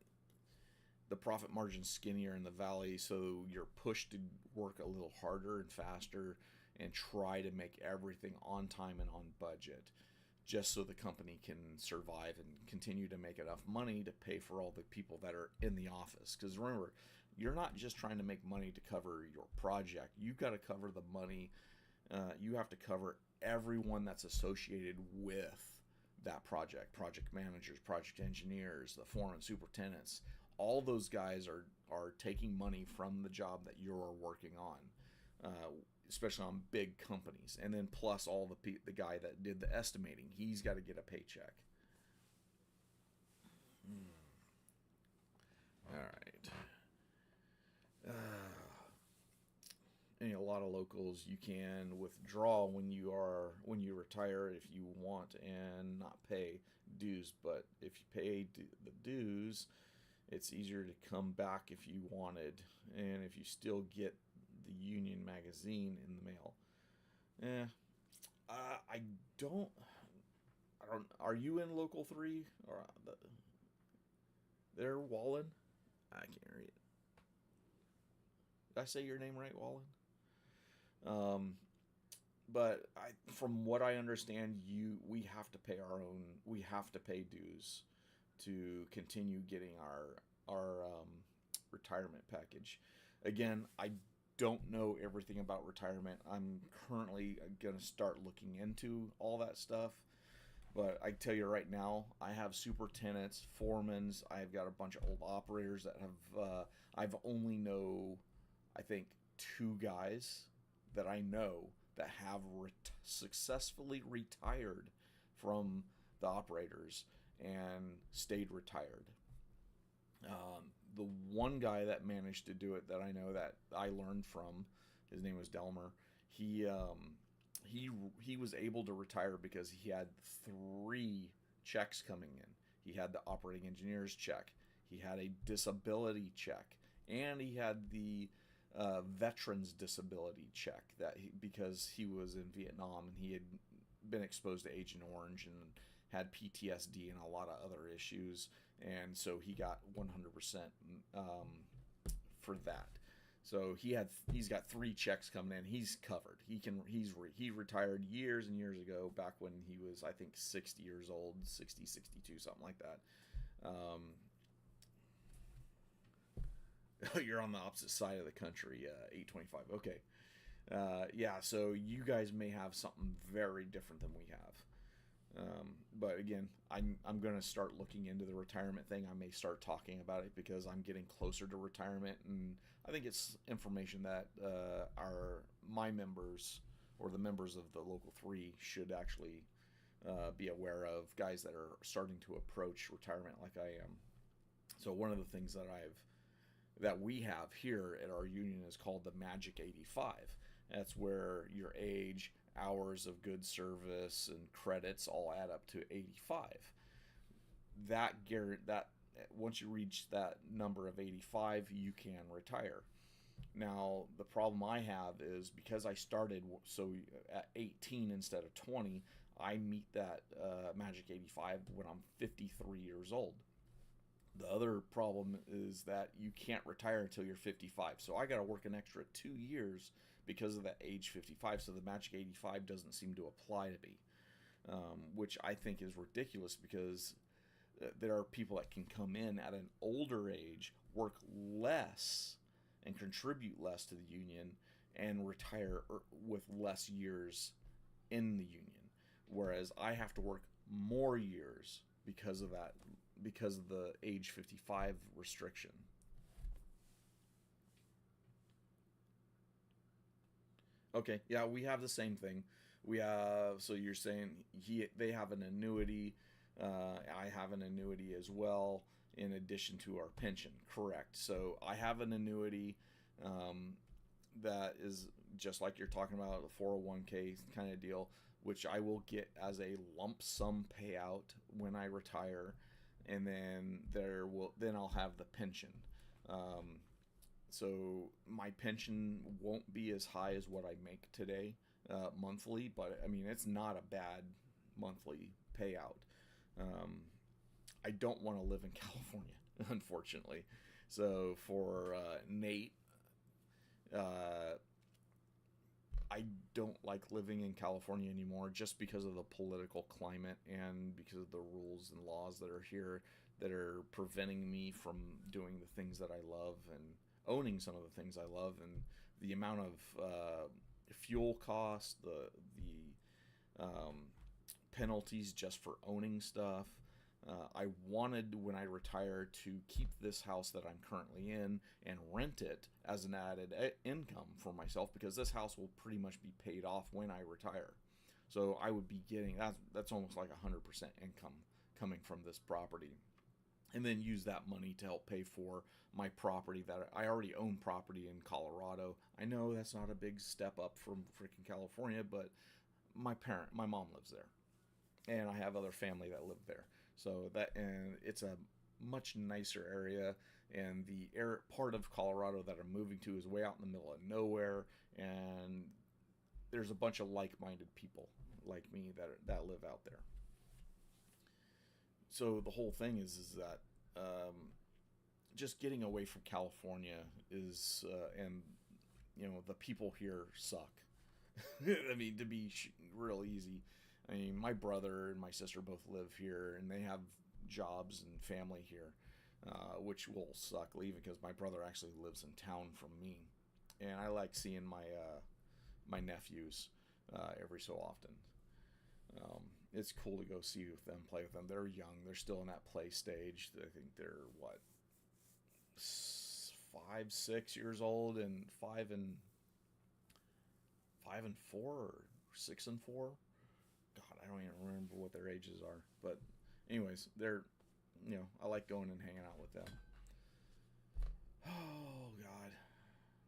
the profit margin's skinnier in the valley, so you're pushed to work a little harder and faster and try to make everything on time and on budget, just so the company can survive and continue to make enough money to pay for all the people that are in the office. Because remember, you're not just trying to make money to cover your project. You've got to cover the money. You have to cover everyone that's associated with that project managers, project engineers, the foreman, superintendents. All those guys are taking money from the job that you're working on, especially on big companies. And then plus all the guy that did the estimating, he's got to get a paycheck. All right. A lot of locals, you can withdraw when you retire if you want and not pay dues. But if you pay the dues, it's easier to come back if you wanted, and if you still get the Union magazine in the mail. Eh, I don't. I don't. Are you in Local 3 or there, Wallen? I can't read it. Did I say your name right, Wallen? Um, but from what I understand, we have to pay our own. We have to pay dues to continue getting our retirement package. Again, I don't know everything about retirement. I'm currently going to start looking into all that stuff. But I tell you right now, I have superintendents, foremans. I've got a bunch of old operators that have. I've only know, I think, two guys that I know that have successfully retired from the operators and stayed retired. The one guy that managed to do it that I know that I learned from, his name was Delmer. He he was able to retire because he had three checks coming in. He had the operating engineer's check, he had a disability check, and he had the veterans disability check because he was in Vietnam and he had been exposed to Agent Orange and had PTSD and a lot of other issues, and so he got 100% for that. So he's got three checks coming in. He's covered. He retired years and years ago, back when he was, I think, 60 years old, 60, 62, something like that. You're on the opposite side of the country, 825. Okay. Yeah, so you guys may have something very different than we have. But again, I'm going to start looking into the retirement thing. I may start talking about it because I'm getting closer to retirement, and I think it's information that my members or the members of the local three should actually be aware of. Guys that are starting to approach retirement like I am. So one of the things that we have here at our union is called the Magic 85. That's where your age, hours of good service, and credits all add up to 85. That once you reach that number of 85, you can retire. Now, the problem I have is because I started at 18 instead of 20, I meet that Magic 85 when I'm 53 years old. The other problem is that you can't retire until you're 55. So I got to work an extra 2 years because of that age 55. So the Magic 85 doesn't seem to apply to me, which I think is ridiculous because there are people that can come in at an older age, work less, and contribute less to the union and retire with less years in the union. Whereas I have to work more years because of the age 55 restriction. Okay, yeah, we have the same thing. So you're saying they have an annuity. I have an annuity as well, in addition to our pension. Correct. So I have an annuity that is just like you're talking about, a 401k kind of deal, which I will get as a lump sum payout when I retire, and then I'll have the pension. Um, so my pension won't be as high as what I make today monthly, but I mean it's not a bad monthly payout. Um, I don't want to live in California, unfortunately. So for Nate, uh, I don't like living in California anymore just because of the political climate and because of the rules and laws that are here that are preventing me from doing the things that I love and owning some of the things I love, and the amount of fuel costs, the penalties just for owning stuff. I wanted, when I retire, to keep this house that I'm currently in and rent it as an added income for myself, because this house will pretty much be paid off when I retire. So I would be getting that's almost like 100% income coming from this property, and then use that money to help pay for my property that I already own property in Colorado. I know that's not a big step up from freaking California, but my mom lives there, and I have other family that live there. And it's a much nicer area, and the part of Colorado that I'm moving to is way out in the middle of nowhere, and there's a bunch of like-minded people like me that live out there. So the whole thing is that just getting away from California is and the people here suck. I mean, to be real easy. I mean, my brother and my sister both live here, and they have jobs and family here, which will suck leaving because my brother actually lives in town from me, and I like seeing my nephews every so often. It's cool to go see with them, play with them. They're young. They're still in that play stage. I think they're 5, 6 years old, and 5 and 4, or 6 and 4. God, I don't even remember what their ages are. But anyways, I like going and hanging out with them. Oh God,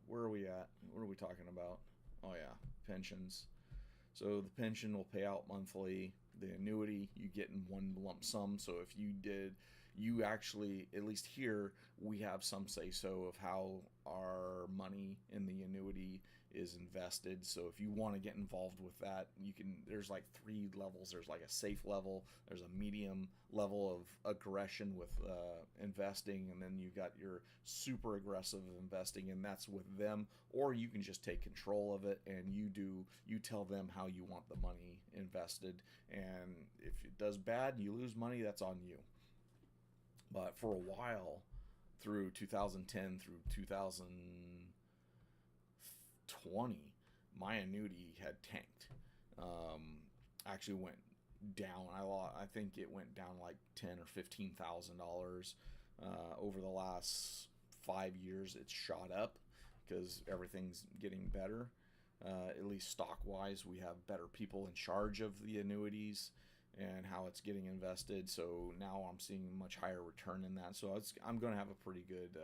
where are we at? What are we talking about? Oh yeah, pensions. So the pension will pay out monthly. The annuity you get in one lump sum. So if you actually, at least here, we have some say so of how our money in the annuity is invested. So if you want to get involved with that, there's like 3 levels. There's like a safe level, there's a medium level of aggression with investing, and then you got your super aggressive investing, and that's with them. Or you can just take control of it, and you tell them how you want the money invested, and if it does bad, you lose money, that's on you. But for a while, through 2010 through 2020, my annuity had tanked. Actually went down. I think it went down like $10,000 or $15,000 over the last 5 years. It's shot up because everything's getting better. At least stock wise, we have better people in charge of the annuities and how it's getting invested. So now I'm seeing much higher return in that. So I'm going to have a pretty good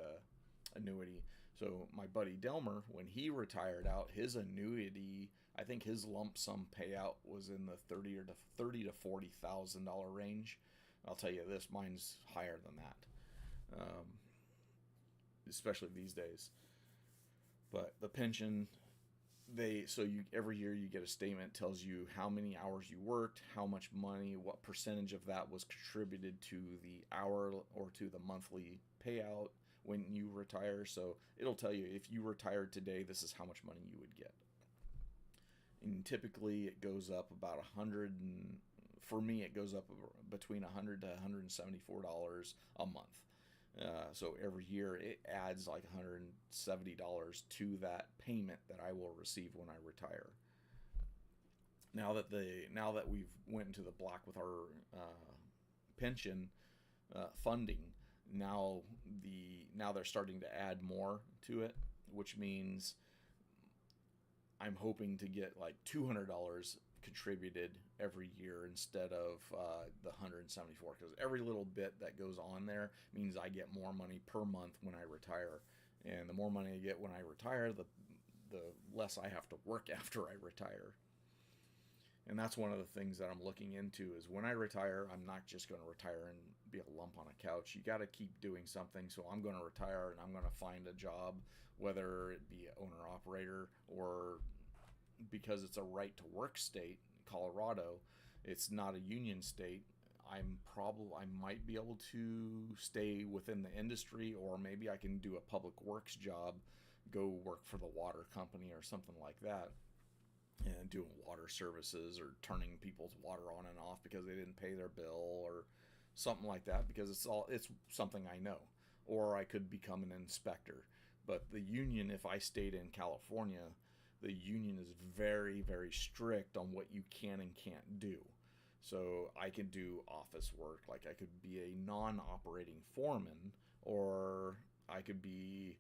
annuity. So my buddy Delmer, when he retired out, his annuity, I think his lump sum payout was in the thirty to $40,000 range. I'll tell you this, mine's higher than that, especially these days. But the pension, you every year you get a statement tells you how many hours you worked, how much money, what percentage of that was contributed to the hour or to the monthly payout when you retire. So it'll tell you if you retired today, this is how much money you would get. And typically it goes up about 100 and for me it goes up between $100 to $174 a month. So every year it adds like $170 to that payment that I will receive when I retire. Now that we've went into the black with our pension funding, now they're starting to add more to it, which means I'm hoping to get like $200 contributed every year instead of the 174, because every little bit that goes on there means I get more money per month when I retire, and the more money I get when I retire, the less I have to work after I retire. And that's one of the things that I'm looking into is when I retire, I'm not just going to retire and be a lump on a couch. You got to keep doing something. So I'm going to retire and I'm going to find a job, whether it be owner operator or because it's a right to work state, Colorado, it's not a union state. I might be able to stay within the industry, or maybe I can do a public works job, go work for the water company or something like that, and doing water services or turning people's water on and off because they didn't pay their bill or something like that, because it's something I know. Or I could become an inspector. But the union, if I stayed in California, the union is very, very strict on what you can and can't do. So I could do office work, like I could be a non-operating foreman, or I could be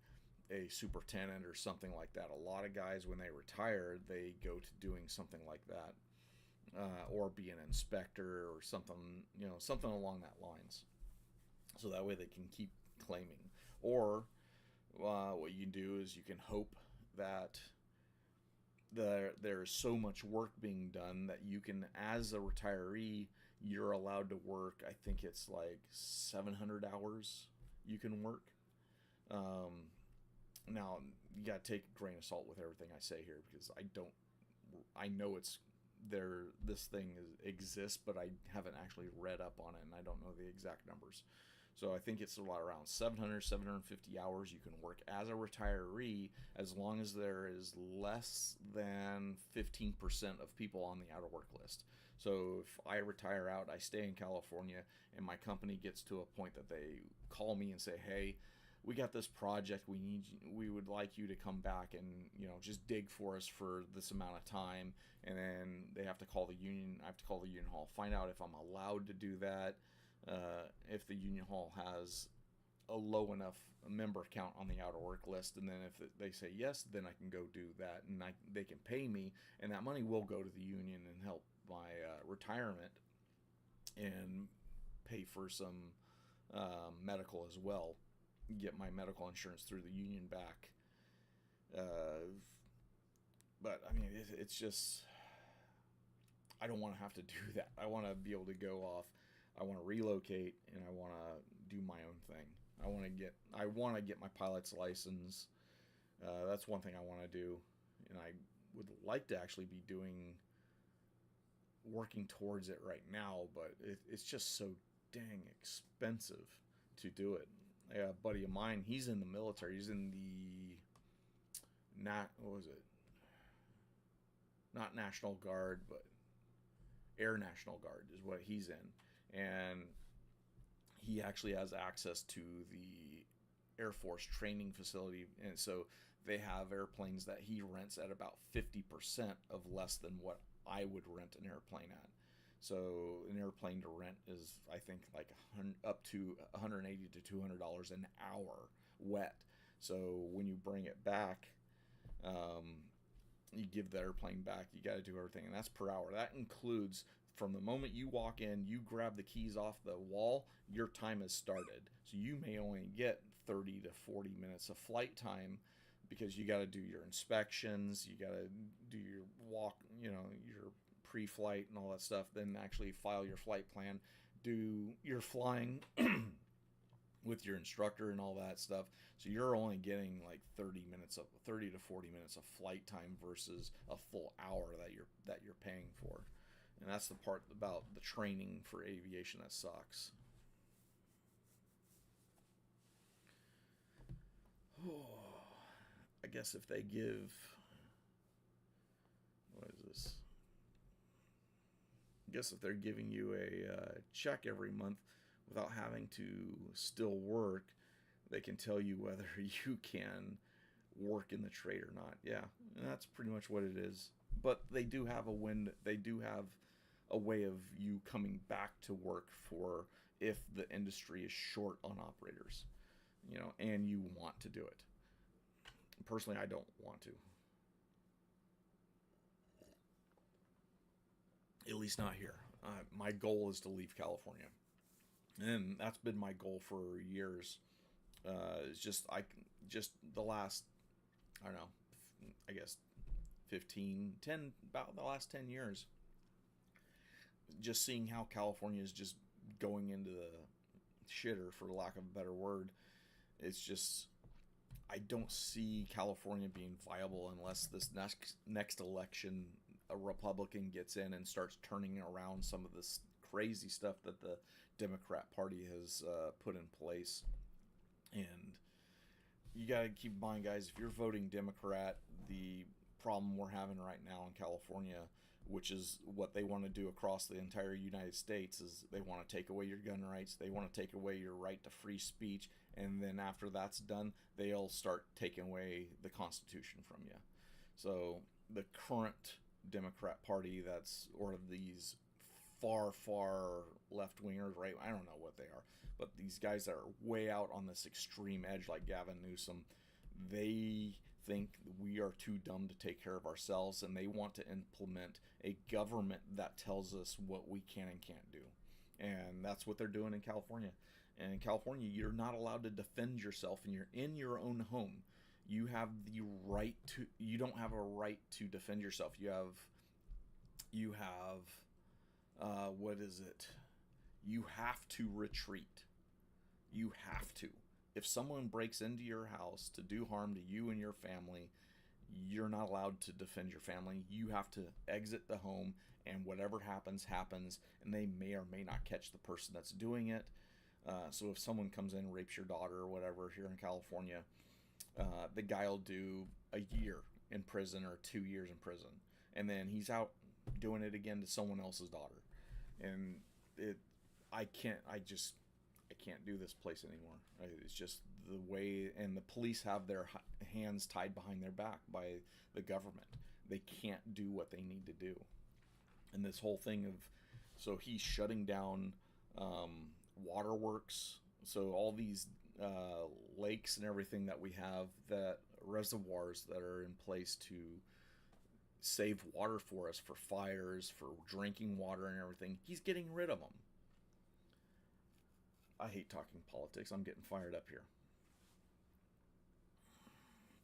a superintendent or something like that. A lot of guys, when they retire, they go to doing something like that, or be an inspector or something, something along that lines. So that way they can keep claiming. Or what you do is you can hope that there's so much work being done that you can, as a retiree, you're allowed to work, I think it's like 700 hours you can work. Now, you got to take a grain of salt with everything I say here, because I know it's there, this thing exists, but I haven't actually read up on it, and I don't know the exact numbers. So I think it's around 750 hours you can work as a retiree, as long as there is less than 15% of people on the out of work list. So if I retire out, I stay in California, and my company gets to a point that they call me and say, hey, we got this project, we would like you to come back and just dig for us for this amount of time, and then they have to call the union. I have to call the union hall, find out if I'm allowed to do that. If the union hall has a low enough member count on the out of work list, and then if they say yes, then I can go do that, and they can pay me, and that money will go to the union and help my retirement and pay for some medical as well, get my medical insurance through the union back. But I mean, it's just, I don't want to have to do that. I want to be able to go off. I want to relocate, and I want to do my own thing. I want to get my pilot's license. That's one thing I want to do, and I would like to actually be working towards it right now, but it's just so dang expensive to do it. I got a buddy of mine, he's in the military. He's in the, what was it? Not National Guard, but Air National Guard is what he's in. And he actually has access to the Air Force training facility. And so they have airplanes that he rents at about 50% of less than what I would rent an airplane at. So an airplane to rent is, I think, like up to $180 to $200 an hour wet. So when you bring it back, um, you give the airplane back. You got to do everything, and that's per hour. That includes from the moment you walk in, you grab the keys off the wall, your time has started. So you may only get 30 to 40 minutes of flight time because you got to do your inspections, you got to do your walk, your pre-flight and all that stuff, then actually file your flight plan, do your flying with your instructor and all that stuff. So you're only getting like 30 to 40 minutes of flight time versus a full hour that you're paying for. And that's the part about the training for aviation that sucks. I guess if they give, what is this? I guess if they're giving you a check every month without having to still work, they can tell you whether you can work in the trade or not. Yeah, and that's pretty much what it is. But they do have a way of you coming back to work for if the industry is short on operators, and you want to do it. Personally, I don't want to. At least not here. My goal is to leave California, and that's been my goal for years. It's just the last, I don't know, I guess about the last 10 years, just seeing how California is just going into the shitter, for lack of a better word. It's just, I don't see California being viable unless this next election a Republican gets in and starts turning around some of this crazy stuff that the Democrat Party has put in place. And you got to keep in mind, guys, if you're voting Democrat, the problem we're having right now in California, which is what they want to do across the entire United States, is they want to take away your gun rights, they want to take away your right to free speech, and then after that's done, they'll start taking away the Constitution from you. So the current Democrat Party, or these far left-wingers, right? I don't know what they are, but these guys that are way out on this extreme edge, like Gavin Newsom, they think we are too dumb to take care of ourselves, and they want to implement a government that tells us what we can and can't do. And that's what they're doing in California. And in California, you're not allowed to defend yourself, and you're in your own home. You don't have a right to defend yourself. You have, what is it? You have to retreat. You have to. If someone breaks into your house to do harm to you and your family, you're not allowed to defend your family. You have to exit the home, and whatever happens, and they may or may not catch the person that's doing it. So if someone comes in and rapes your daughter or whatever here in California, the guy will do a year in prison or 2 years in prison, and then he's out doing it again to someone else's daughter. And I can't do this place anymore. It's just the way, and the police have their hands tied behind their back by the government. They can't do what they need to do. And this whole thing of, so he's shutting down waterworks. So all these lakes and everything that we have, that reservoirs that are in place to save water for us, for fires, for drinking water and everything, he's getting rid of them. I hate talking politics. I'm getting fired up here.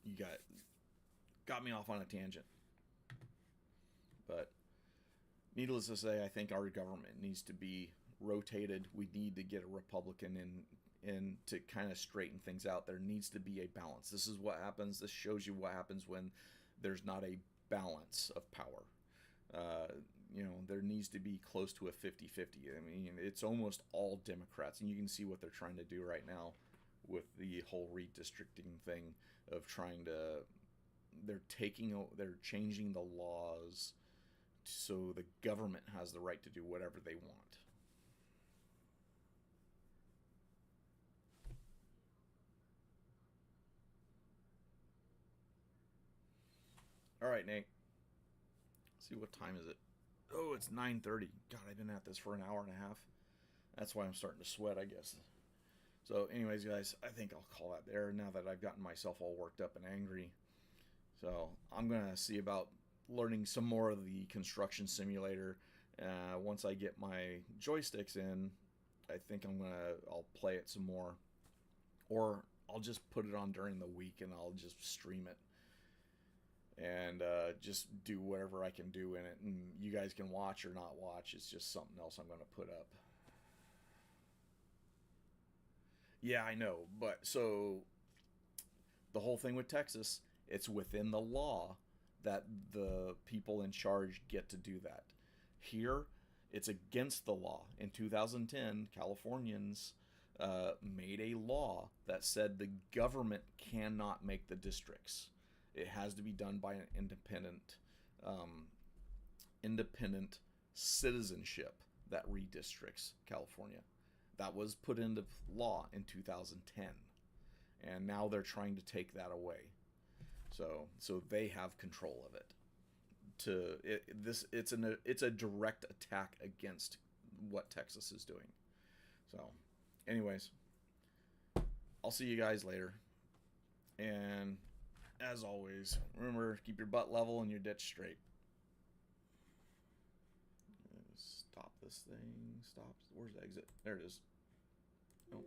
You got me off on a tangent. But needless to say, I think our government needs to be rotated. We need to get a Republican in to kind of straighten things out. There needs to be a balance. This is what happens. This shows you what happens when there's not a balance of power. There needs to be close to a 50-50. I mean, it's almost all Democrats, and you can see what they're trying to do right now with the whole redistricting thing of they're changing the laws so the government has the right to do whatever they want. All right, Nate. See, what time is it? Oh, it's 9:30. God, I've been at this for an hour and a half. That's why I'm starting to sweat, I guess. So, anyways, guys, I think I'll call that there now that I've gotten myself all worked up and angry. So, I'm going to see about learning some more of the construction simulator. Once I get my joysticks in, I think I'll play it some more. Or I'll just put it on during the week and I'll just stream it and just do whatever I can do in it. And you guys can watch or not watch. It's just something else I'm going to put up. Yeah, I know. But so the whole thing with Texas, it's within the law that the people in charge get to do that. Here, it's against the law. In 2010, Californians made a law that said the government cannot make the districts. It has to be done by an um, independent citizenship that redistricts California. That was put into law in 2010, and now they're trying to take that away. So they have control of it. It's a direct attack against what Texas is doing. So, anyways, I'll see you guys later. And as always, remember, keep your butt level and your ditch straight. Stop this thing. Stop. Where's the exit? There it is. Oh.